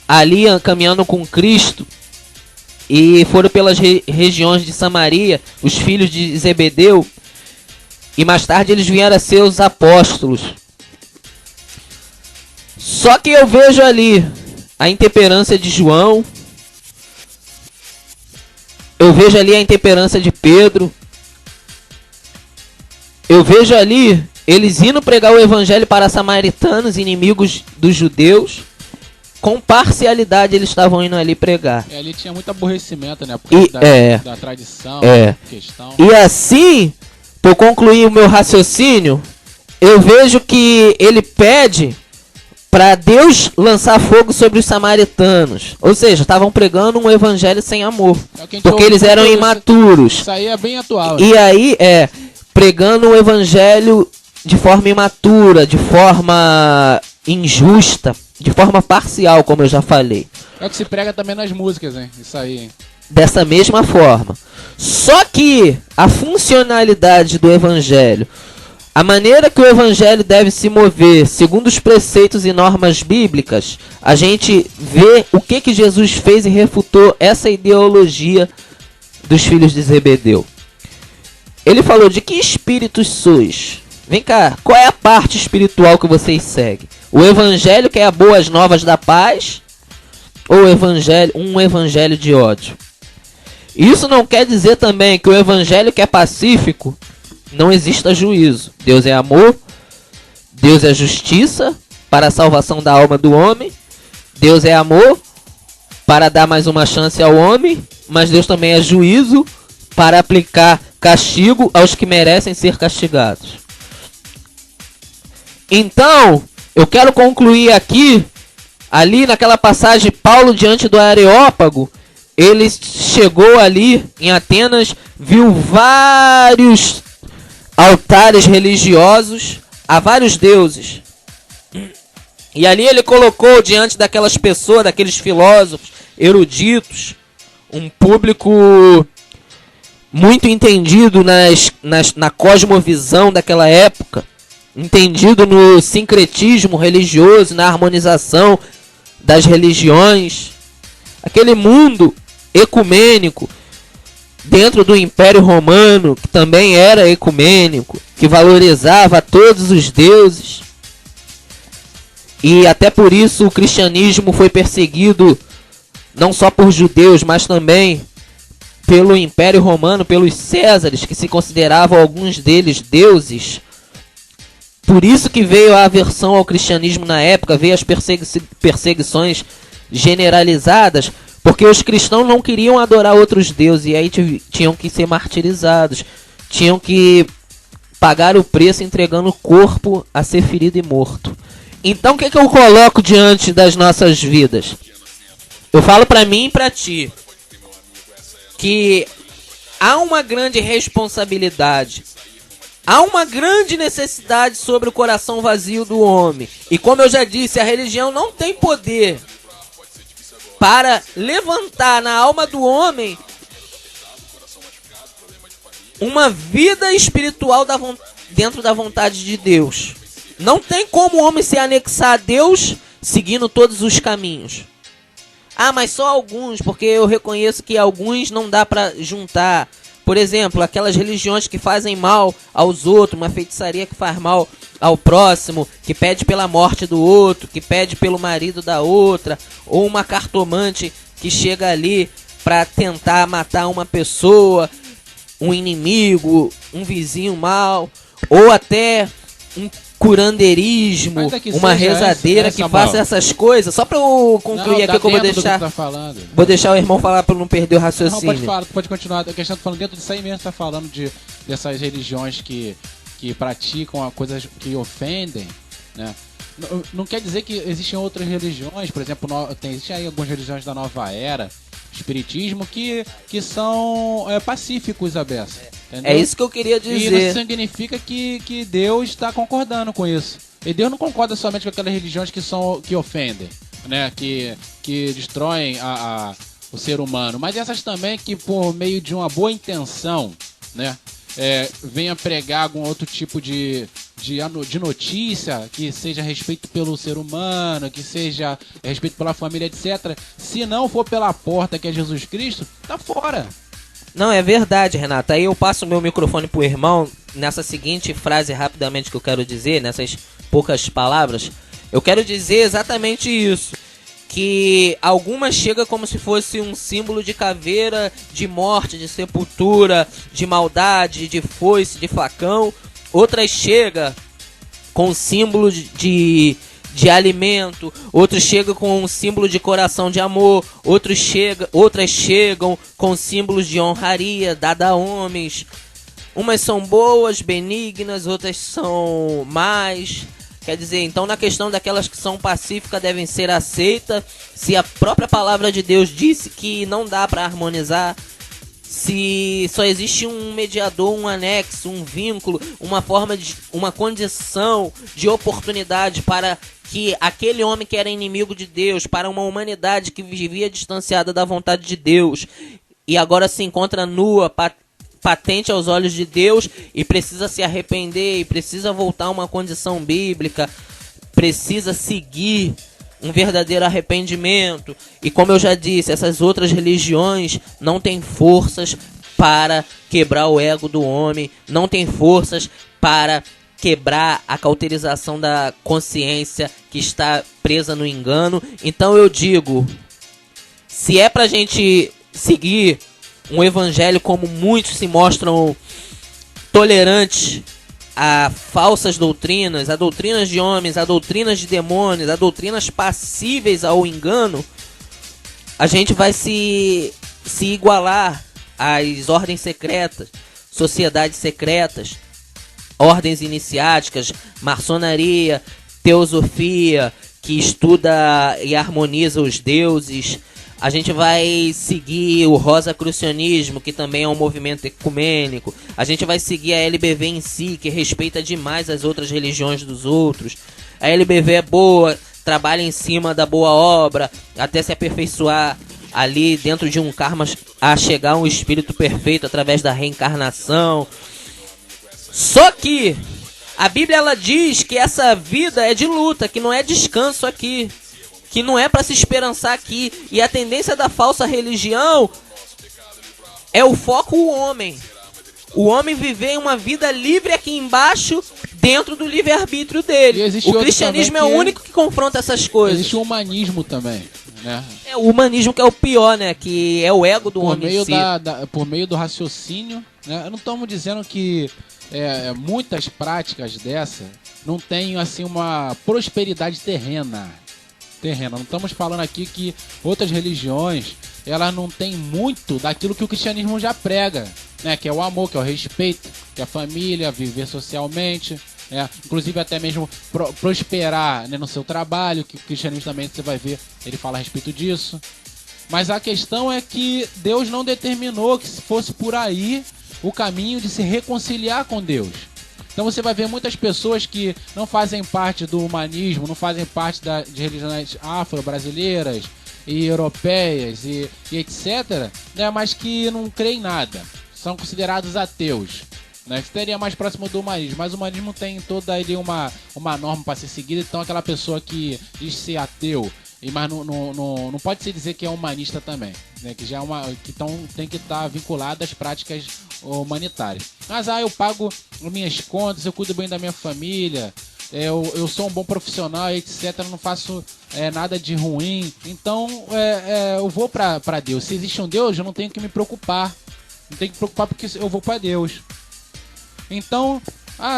ali caminhando com Cristo e foram pelas regiões de Samaria, os filhos de Zebedeu, e mais tarde eles vieram a ser os apóstolos. Só que eu vejo ali a intemperância de João, eu vejo ali a intemperância de Pedro, eu vejo ali eles indo pregar o evangelho para samaritanos, inimigos dos judeus. Com parcialidade eles estavam indo ali pregar. Ali tinha muito aborrecimento, né? Por causa da tradição, questão. E assim, por concluir o meu raciocínio, eu vejo que ele pede para Deus lançar fogo sobre os samaritanos. Ou seja, estavam pregando um evangelho sem amor. Porque eles eram imaturos. Isso aí é bem atual. E aí, pregando um evangelho de forma imatura, de forma injusta, de forma parcial, como eu já falei. É o que se prega também nas músicas, hein? Isso aí, hein? Dessa mesma forma. Só que a funcionalidade do evangelho, a maneira que o evangelho deve se mover, segundo os preceitos e normas bíblicas, a gente vê o que Jesus fez e refutou essa ideologia dos filhos de Zebedeu. Ele falou: de que espíritos sois? Vem cá, qual é a parte espiritual que vocês seguem? O evangelho que é a boas novas da paz? Ou um evangelho de ódio? Isso não quer dizer também que o evangelho que é pacífico não exista juízo. Deus é amor, Deus é justiça para a salvação da alma do homem, Deus é amor para dar mais uma chance ao homem, mas Deus também é juízo para aplicar castigo aos que merecem ser castigados. Então, eu quero concluir aqui, ali naquela passagem, Paulo diante do Areópago, ele chegou ali em Atenas, viu vários altares religiosos a vários deuses. E ali ele colocou diante daquelas pessoas, daqueles filósofos eruditos, um público muito entendido na cosmovisão daquela época, entendido no sincretismo religioso, na harmonização das religiões. Aquele mundo ecumênico dentro do Império Romano, que também era ecumênico, que valorizava todos os deuses. E até por isso o cristianismo foi perseguido não só por judeus, mas também pelo Império Romano, pelos Césares, que se consideravam alguns deles deuses. Por isso que veio a aversão ao cristianismo na época, veio as perseguições generalizadas, porque os cristãos não queriam adorar outros deuses, e aí tinham que ser martirizados, tinham que pagar o preço entregando o corpo a ser ferido e morto. Então o que eu coloco diante das nossas vidas? Eu falo pra mim e pra ti que há uma grande responsabilidade, há uma grande necessidade sobre o coração vazio do homem. E como eu já disse, a religião não tem poder para levantar na alma do homem uma vida espiritual dentro da vontade de Deus. Não tem como o homem se anexar a Deus seguindo todos os caminhos. Ah, mas só alguns, porque eu reconheço que alguns não dá pra juntar. Por exemplo, aquelas religiões que fazem mal aos outros, uma feitiçaria que faz mal ao próximo, que pede pela morte do outro, que pede pelo marido da outra, ou uma cartomante que chega ali pra tentar matar uma pessoa, um inimigo, um vizinho mau, ou até um curandeirismo, uma rezadeira que faça essas coisas. Só pra eu concluir aqui, que eu vou deixar. Vou deixar o irmão falar pra não perder o raciocínio. Não, pode continuar. A questão tá falando dentro disso aí mesmo, tá falando dessas religiões que praticam coisas que ofendem, né? Não quer dizer que existem outras religiões, por exemplo, existem aí algumas religiões da nova era, espiritismo, que são pacíficos, a beça. Entendeu? É isso que eu queria dizer. E isso significa que Deus está concordando com isso. E Deus não concorda somente com aquelas religiões que ofendem, né? Que destroem o ser humano. Mas essas também que, por meio de uma boa intenção, né? Venha pregar algum outro tipo de notícia que seja a respeito pelo ser humano, que seja a respeito pela família, etc. Se não for pela porta que é Jesus Cristo, tá fora. Não, é verdade, Renato. Aí eu passo o meu microfone pro irmão nessa seguinte frase rapidamente que eu quero dizer, nessas poucas palavras. Eu quero dizer exatamente isso. Que algumas chegam como se fosse um símbolo de caveira, de morte, de sepultura, de maldade, de foice, de facão. Outras chegam com símbolo de alimento, outros chegam com um símbolo de coração de amor, outras chegam com símbolos de honraria dada a homens. Umas são boas, benignas, outras são más. Quer dizer, então na questão daquelas que são pacíficas devem ser aceitas. Se a própria palavra de Deus disse que não dá para harmonizar, se só existe um mediador, um anexo, um vínculo, uma condição de oportunidade para que aquele homem que era inimigo de Deus, para uma humanidade que vivia distanciada da vontade de Deus e agora se encontra nua, patente aos olhos de Deus e precisa se arrepender e precisa voltar a uma condição bíblica, precisa seguir um verdadeiro arrependimento. E como eu já disse, essas outras religiões não têm forças para quebrar o ego do homem, não têm forças para quebrar a cauterização da consciência que está presa no engano. Então eu digo, se é pra gente seguir um evangelho como muitos se mostram tolerantes a falsas doutrinas, a doutrinas de homens, a doutrinas de demônios, a doutrinas passíveis ao engano, a gente vai se igualar às ordens secretas, sociedades secretas, ordens iniciáticas, maçonaria, teosofia, que estuda e harmoniza os deuses, A gente vai seguir o Rosacrucianismo, que também é um movimento ecumênico. A gente vai seguir a LBV em si, que respeita demais as outras religiões dos outros. A LBV é boa, trabalha em cima da boa obra, até se aperfeiçoar ali dentro de um karma a chegar a um espírito perfeito através da reencarnação. Só que a Bíblia ela diz que essa vida é de luta, que não é descanso aqui, que não é para se esperançar aqui. E a tendência da falsa religião é o foco o homem. O homem viver uma vida livre aqui embaixo, dentro do livre-arbítrio dele. O cristianismo é o único que confronta essas coisas. Existe o humanismo também, né? É o humanismo que é o pior, né? Que é o ego do homem em si. Por meio do raciocínio, né? Não estamos dizendo que muitas práticas dessa não têm assim uma prosperidade terrena. Não estamos falando aqui que outras religiões elas não têm muito daquilo que o cristianismo já prega, né? Que é o amor, que é o respeito, que é a família, viver socialmente, inclusive até mesmo prosperar, né, no seu trabalho, que o cristianismo também você vai ver, ele fala a respeito disso. Mas a questão é que Deus não determinou que fosse por aí o caminho de se reconciliar com Deus. Então você vai ver muitas pessoas que não fazem parte do humanismo, não fazem parte de religiões afro-brasileiras e europeias e etc., né, mas que não creem em nada, são considerados ateus. Né? Isso seria mais próximo do humanismo, mas o humanismo tem toda ali uma norma para ser seguida. Então aquela pessoa que diz ser ateu, mas não pode se dizer que é humanista também, né? Que já é tem que estar vinculado às práticas humanitárias. Mas eu pago minhas contas, eu cuido bem da minha família, eu sou um bom profissional, etc. Eu não faço nada de ruim. Então eu vou para Deus. Se existe um Deus, eu não tenho que me preocupar. Não tenho que me preocupar porque eu vou para Deus. Então,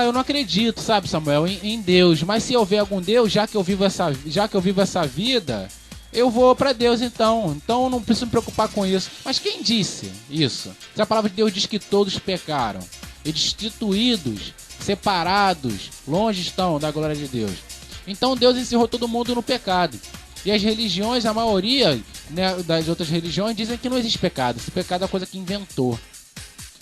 eu não acredito, sabe, Samuel, em Deus. Mas se houver algum Deus, já que eu vivo essa vida, eu vou para Deus então. Então eu não preciso me preocupar com isso. Mas quem disse isso? Se a palavra de Deus diz que todos pecaram e destituídos, separados, longe estão da glória de Deus. Então Deus encerrou todo mundo no pecado. E as religiões, a maioria, né, das outras religiões, dizem que não existe pecado. Esse pecado é uma coisa que inventou.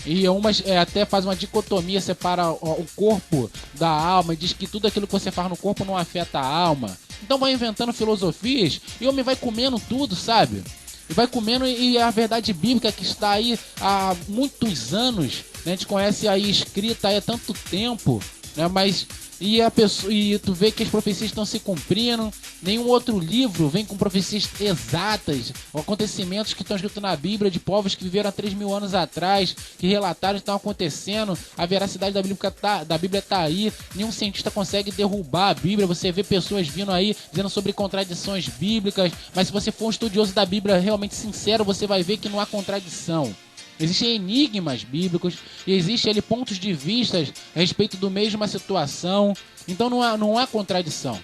E umas até faz uma dicotomia, separa o corpo da alma e diz que tudo aquilo que você faz no corpo não afeta a alma. Então vai inventando filosofias e o homem vai comendo tudo, sabe? E vai comendo, e a verdade bíblica que está aí há muitos anos, né? A gente conhece aí escrita aí há tanto tempo, né? Mas e tu vê que as profecias estão se cumprindo. Nenhum outro livro vem com profecias exatas, acontecimentos que estão escritos na Bíblia de povos que viveram há 3.000 anos atrás, que relataram que estão acontecendo. A veracidade da Bíblia está aí. Nenhum cientista consegue derrubar a Bíblia. Você vê pessoas vindo aí dizendo sobre contradições bíblicas, mas se você for um estudioso da Bíblia realmente sincero, você vai ver que não há contradição. Existem enigmas bíblicos e existem ali pontos de vista a respeito do mesma situação. Então não há contradição.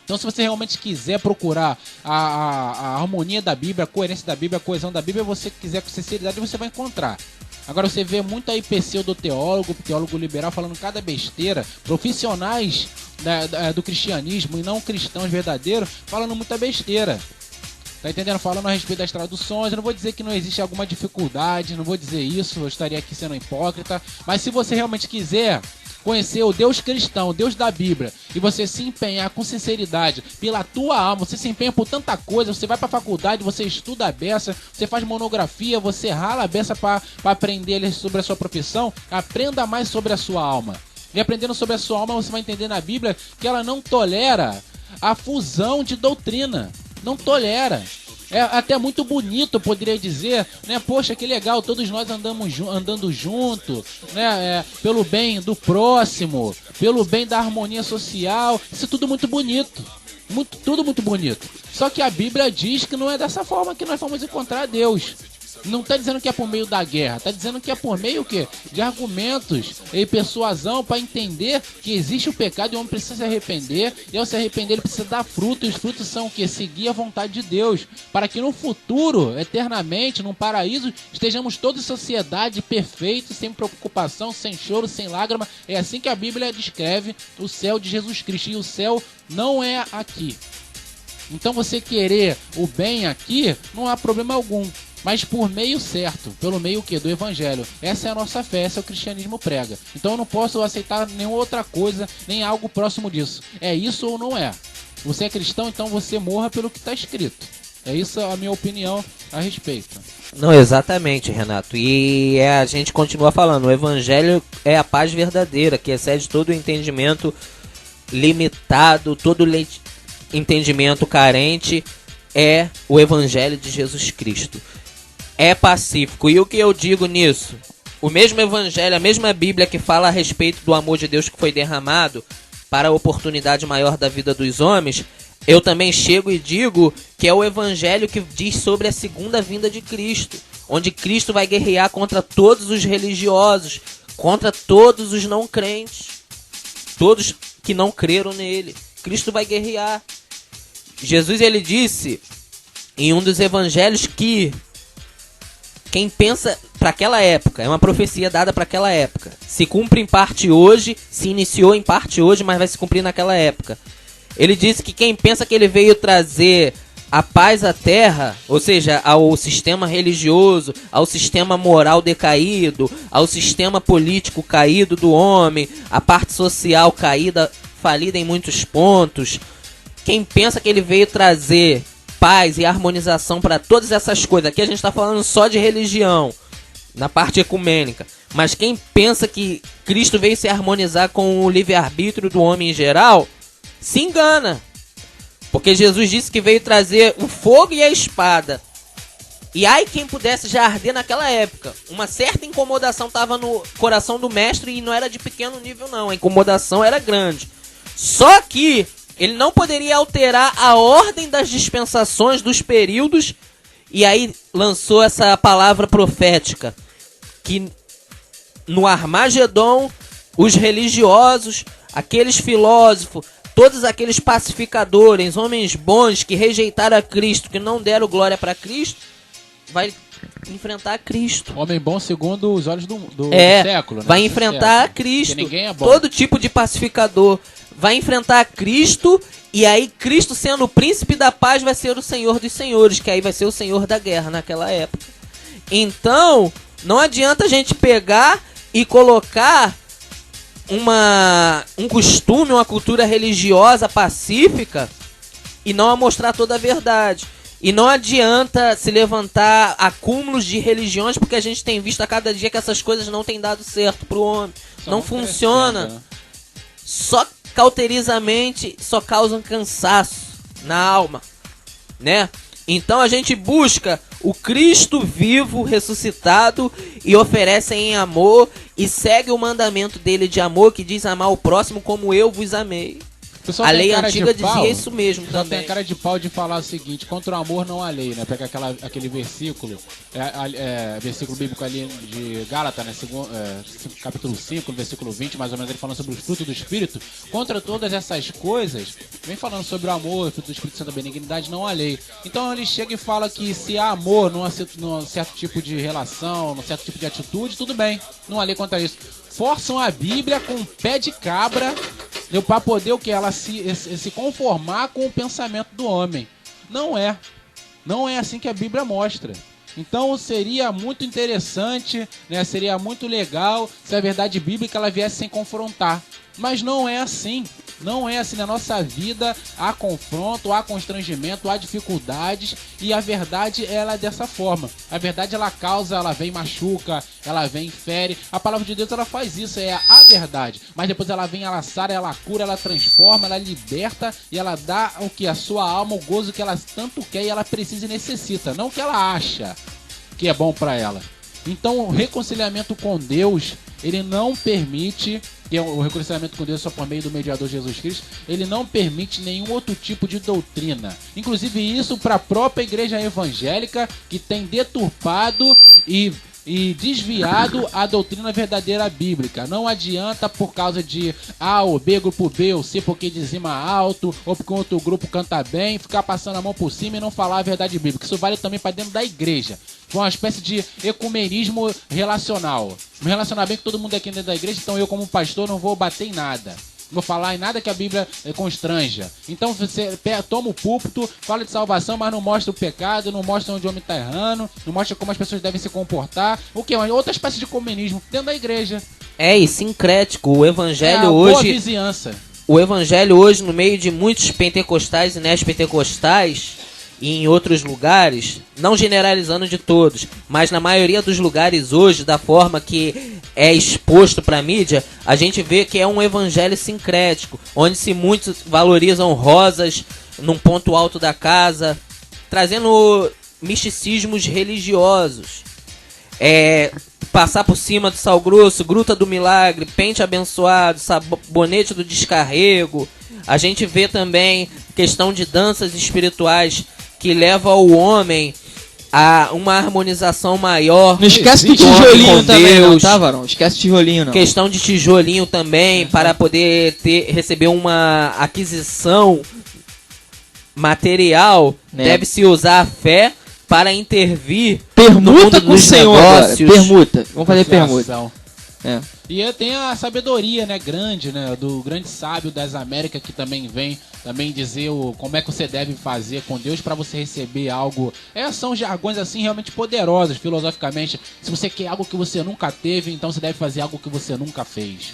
Então se você realmente quiser procurar a harmonia da Bíblia, a coerência da Bíblia, a coesão da Bíblia, você quiser com sinceridade, você vai encontrar. Agora você vê muito aí pseudo-teólogo, teólogo liberal falando cada besteira, profissionais do cristianismo e não cristãos verdadeiros falando muita besteira. Tá entendendo? Falando a respeito das traduções. Eu não vou dizer que não existe alguma dificuldade, não vou dizer isso, eu estaria aqui sendo hipócrita. Mas se você realmente quiser conhecer o Deus cristão, o Deus da Bíblia, e você se empenhar com sinceridade pela tua alma, você se empenha por tanta coisa, você vai pra faculdade, você estuda a beça, você faz monografia, você rala a beça pra aprender sobre a sua profissão, aprenda mais sobre a sua alma. E aprendendo sobre a sua alma, você vai entender na Bíblia que ela não tolera a fusão de doutrina. Não tolera. É até muito bonito, eu poderia dizer, né? Poxa, que legal, todos nós andando junto, né? Pelo bem do próximo, pelo bem da harmonia social. Isso é tudo muito bonito. Tudo muito bonito. Só que a Bíblia diz que não é dessa forma que nós vamos encontrar Deus. Não está dizendo que é por meio da guerra, está dizendo que é por meio de argumentos e persuasão para entender que existe o pecado e o homem precisa se arrepender. E ao se arrepender ele precisa dar fruto, e os frutos são o quê? Seguir a vontade de Deus, para que no futuro, eternamente, num paraíso, estejamos todos em sociedade perfeitos, sem preocupação, sem choro, sem lágrima. É assim que a Bíblia descreve o céu de Jesus Cristo, e o céu não é aqui. Então você querer o bem aqui, não há problema algum. Mas por meio certo, pelo meio do evangelho. Essa é a nossa fé, esse é o cristianismo prega. Então eu não posso aceitar nenhuma outra coisa, nem algo próximo disso. É isso ou não é? Você é cristão, então você morra pelo que está escrito. É isso a minha opinião a respeito. Não, exatamente, Renato. E a gente continua falando, o evangelho é a paz verdadeira, que excede todo o entendimento limitado, todo entendimento carente, é o evangelho de Jesus Cristo. É pacífico. E o que eu digo nisso? O mesmo evangelho, a mesma Bíblia que fala a respeito do amor de Deus que foi derramado para a oportunidade maior da vida dos homens, eu também chego e digo que é o evangelho que diz sobre a segunda vinda de Cristo, onde Cristo vai guerrear contra todos os religiosos, contra todos os não crentes, todos que não creram nele. Cristo vai guerrear. Jesus, ele disse em um dos evangelhos que quem pensa para aquela época, é uma profecia dada para aquela época, se cumpre em parte hoje, se iniciou em parte hoje, mas vai se cumprir naquela época. Ele disse que quem pensa que ele veio trazer a paz à terra, ou seja, ao sistema religioso, ao sistema moral decaído, ao sistema político caído do homem, à parte social caída, falida em muitos pontos, quem pensa que ele veio trazer paz e harmonização para todas essas coisas, aqui a gente está falando só de religião, na parte ecumênica, mas quem pensa que Cristo veio se harmonizar com o livre-arbítrio do homem em geral, se engana. Porque Jesus disse que veio trazer o fogo e a espada. E ai quem pudesse já arder naquela época. Uma certa incomodação estava no coração do mestre e não era de pequeno nível não, a incomodação era grande. Só que ele não poderia alterar a ordem das dispensações dos períodos. E aí lançou essa palavra profética, que no Armagedon os religiosos, aqueles filósofos, todos aqueles pacificadores, homens bons que rejeitaram a Cristo, que não deram glória para Cristo, vai enfrentar a Cristo. Homem bom segundo os olhos do século, né? Vai enfrentar a Cristo. Porque ninguém é bom. Todo tipo de pacificador vai enfrentar a Cristo, e aí Cristo, sendo o príncipe da paz, vai ser o Senhor dos senhores, que aí vai ser o Senhor da guerra naquela época. Então, não adianta a gente pegar e colocar um costume, uma cultura religiosa pacífica e não a mostrar toda a verdade. E não adianta se levantar acúmulos de religiões, porque a gente tem visto a cada dia que essas coisas não têm dado certo pro homem. Não funciona. Né? Só cauteriza a mente, só causam cansaço na alma, né? Então a gente busca o Cristo vivo, ressuscitado, e oferece em amor, e segue o mandamento dele de amor, que diz amar o próximo como eu vos amei. A lei antiga dizia isso mesmo também. Tem a cara de pau de falar o seguinte: contra o amor não há lei, né? Pega aquele versículo, versículo bíblico ali de Gálatas, né? Capítulo 5, versículo 20, mais ou menos, ele falando sobre os frutos do Espírito. Contra todas essas coisas, vem falando sobre o amor, o fruto do Espírito Santo, a benignidade, não há lei. Então ele chega e fala que se há amor num certo tipo de relação, num certo tipo de atitude, tudo bem, não há lei contra isso. Forçam a Bíblia com um pé de cabra, para poder o que? Ela se conformar com o pensamento do homem. Não é assim que a Bíblia mostra. Então seria muito interessante, né? Seria muito legal se a verdade bíblica ela viesse sem confrontar. Mas não é assim. Não é assim. Na nossa vida há confronto, há constrangimento, há dificuldades, e a verdade ela é dessa forma. A verdade ela causa, ela vem machuca, ela vem fere. A palavra de Deus ela faz isso, é a verdade. Mas depois ela vem, ela sara, ela cura, ela transforma, ela liberta, e ela dá o que? A sua alma, o gozo que ela tanto quer e ela precisa e necessita. Não o que ela acha que é bom para ela. Então o reconciliamento com Deus, ele não permite, que é o reconciliamento com Deus só por meio do mediador Jesus Cristo, ele não permite nenhum outro tipo de doutrina. Inclusive isso para a própria igreja evangélica, que tem deturpado e desviado a doutrina verdadeira bíblica. Não adianta por causa de A ou B, grupo B ou C, porque dizima alto, ou porque outro grupo canta bem, ficar passando a mão por cima e não falar a verdade bíblica. Isso vale também para dentro da igreja. Foi uma espécie de ecumenismo relacional. Me relacionar bem com todo mundo aqui dentro da igreja, então eu como pastor não vou bater em nada. vou falar em nada que a Bíblia constranja. Então você toma o púlpito, fala de salvação, mas não mostra o pecado, não mostra onde o homem está errando, não mostra como as pessoas devem se comportar. O que? Outra espécie de comunismo dentro da igreja. E sincrético. O evangelho boa hoje... vizinhança. O evangelho hoje, no meio de muitos pentecostais e neopentecostais e em outros lugares, não generalizando de todos, mas na maioria dos lugares hoje, da forma que é exposto para a mídia, a gente vê que é um evangelho sincrético, onde se muitos valorizam rosas num ponto alto da casa, trazendo misticismos religiosos. Passar por cima do sal grosso, gruta do milagre, pente abençoado, sabonete do descarrego. A gente vê também questão de danças espirituais que levam o homem a uma harmonização maior. Não esquece do tijolinho também, não, tá, varão? Esquece o tijolinho, não. Questão de tijolinho também, para poder receber uma aquisição material, deve-se usar a fé para intervir. Permuta com o Senhor agora. Permuta. Vamos fazer permuta. É. E tem a sabedoria, né, grande, né, do grande sábio das Américas, que também vem também dizer como é que você deve fazer com Deus para você receber algo. São jargões assim realmente poderosos, filosoficamente. Se você quer algo que você nunca teve, então você deve fazer algo que você nunca fez.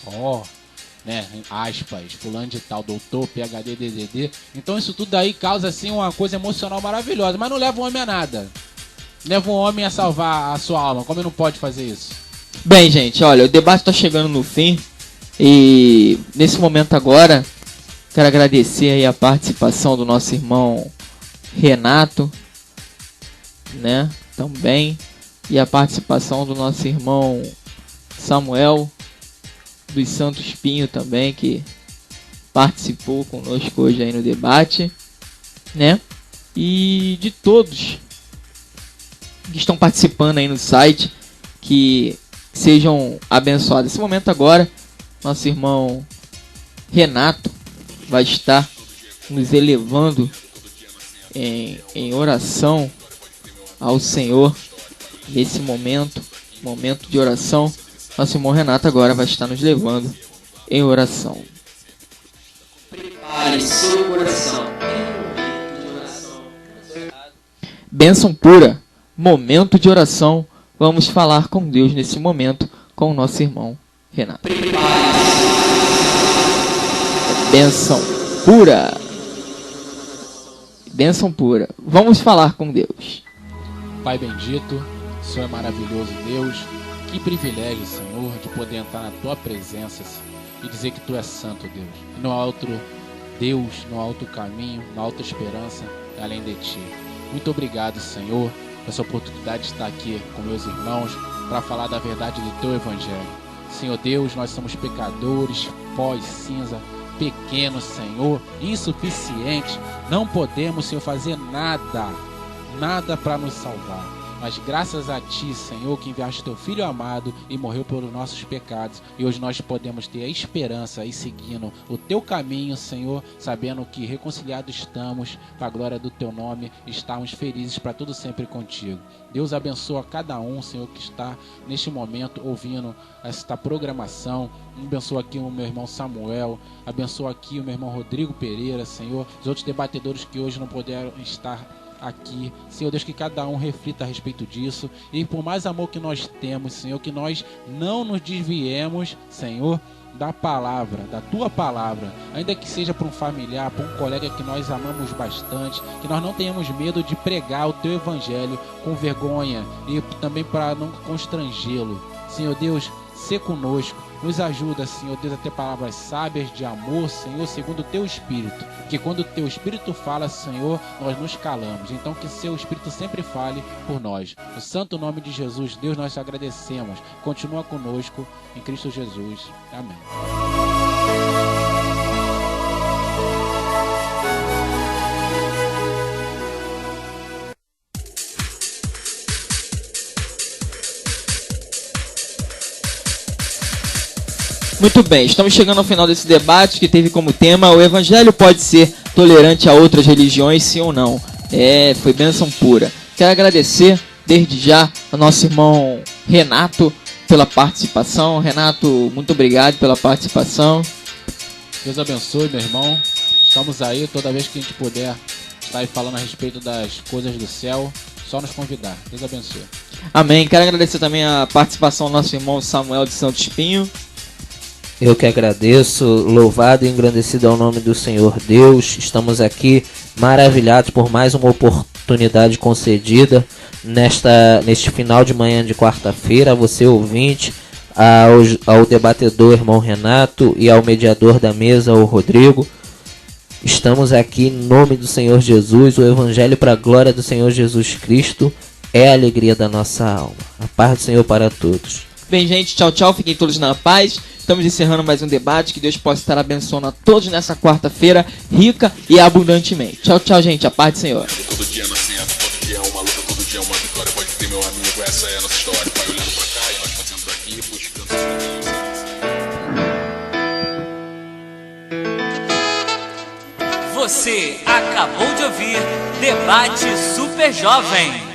Né, aspas, fulano de tal, doutor, PhD, DDD. Então isso tudo aí causa assim uma coisa emocional maravilhosa, mas não leva o homem a nada. Leva o homem a salvar a sua alma. Como não pode fazer isso? Bem, gente, olha, o debate está chegando no fim e nesse momento agora quero agradecer aí a participação do nosso irmão Renato, né, também, e a participação do nosso irmão Samuel dos Santos Pinho também, que participou conosco hoje aí no debate, né? E de todos que estão participando aí no site, que sejam abençoados. Nesse momento agora, nosso irmão Renato vai estar nos elevando em oração ao Senhor. Nesse momento de oração, nosso irmão Renato agora vai estar nos levando em oração. Prepare seu coração. Bênção pura, momento de oração. Vamos falar com Deus nesse momento com o nosso irmão Renato. Bênção pura. Bênção pura. Vamos falar com Deus. Pai bendito, o Senhor é maravilhoso, Deus. Que privilégio, Senhor, de poder entrar na Tua presença e dizer que Tu és santo, Deus. E não há outro Deus, não há outro caminho, não há outra esperança além de Ti. Muito obrigado, Senhor, por essa oportunidade de estar aqui com meus irmãos para falar da verdade do Teu Evangelho. Senhor Deus, nós somos pecadores, pó e cinza, pequenos, Senhor, insuficientes. Não podemos, Senhor, fazer nada para nos salvar. Mas graças a Ti, Senhor, que enviaste Teu Filho amado e morreu pelos nossos pecados. E hoje nós podemos ter a esperança e seguindo o Teu caminho, Senhor, sabendo que reconciliados estamos, para a glória do Teu nome, estamos felizes para tudo sempre contigo. Deus abençoa cada um, Senhor, que está neste momento ouvindo esta programação. Abençoa aqui o meu irmão Samuel, abençoa aqui o meu irmão Rodrigo Pereira, Senhor, os outros debatedores que hoje não puderam estar aqui, Senhor Deus, que cada um reflita a respeito disso, e por mais amor que nós temos, Senhor, que nós não nos desviemos, Senhor, da palavra, da Tua palavra, ainda que seja para um familiar, para um colega que nós amamos bastante, que nós não tenhamos medo de pregar o Teu Evangelho com vergonha e também para não constrangê-lo. Senhor Deus, sê conosco, nos ajuda, Senhor Deus, a ter palavras sábias de amor, Senhor, segundo o Teu Espírito, que quando o Teu Espírito fala, Senhor, nós nos calamos. Então que Seu Espírito sempre fale por nós. No santo nome de Jesus, Deus, nós te agradecemos. Continua conosco em Cristo Jesus. Amém. Muito bem, estamos chegando ao final desse debate que teve como tema: o Evangelho pode ser tolerante a outras religiões, sim ou não? Foi bênção pura. Quero agradecer desde já ao nosso irmão Renato pela participação. Renato, muito obrigado pela participação. Deus abençoe, meu irmão. Estamos aí, toda vez que a gente puder estar aí falando a respeito das coisas do céu, só nos convidar. Deus abençoe. Amém. Quero agradecer também a participação do nosso irmão Samuel de Santo Espinho. Eu que agradeço, louvado e engrandecido é o nome do Senhor Deus. Estamos aqui maravilhados por mais uma oportunidade concedida neste final de manhã de quarta-feira. A você, ouvinte, ao debatedor, irmão Renato, e ao mediador da mesa, o Rodrigo. Estamos aqui em nome do Senhor Jesus. O Evangelho para a glória do Senhor Jesus Cristo é a alegria da nossa alma. A paz do Senhor para todos. Bem, gente, tchau, tchau. Fiquem todos na paz. Estamos encerrando mais um debate. Que Deus possa estar abençoando a todos nessa quarta-feira, rica e abundantemente. Tchau, tchau, gente. A paz do Senhor. Todo dia nascendo, todo dia é uma luta, todo dia é uma vitória. Pode ter, meu amigo, essa é a nossa história. Vai olhando pra cá e nós fazendo aqui, buscando. Você acabou de ouvir Debate Super Jovem.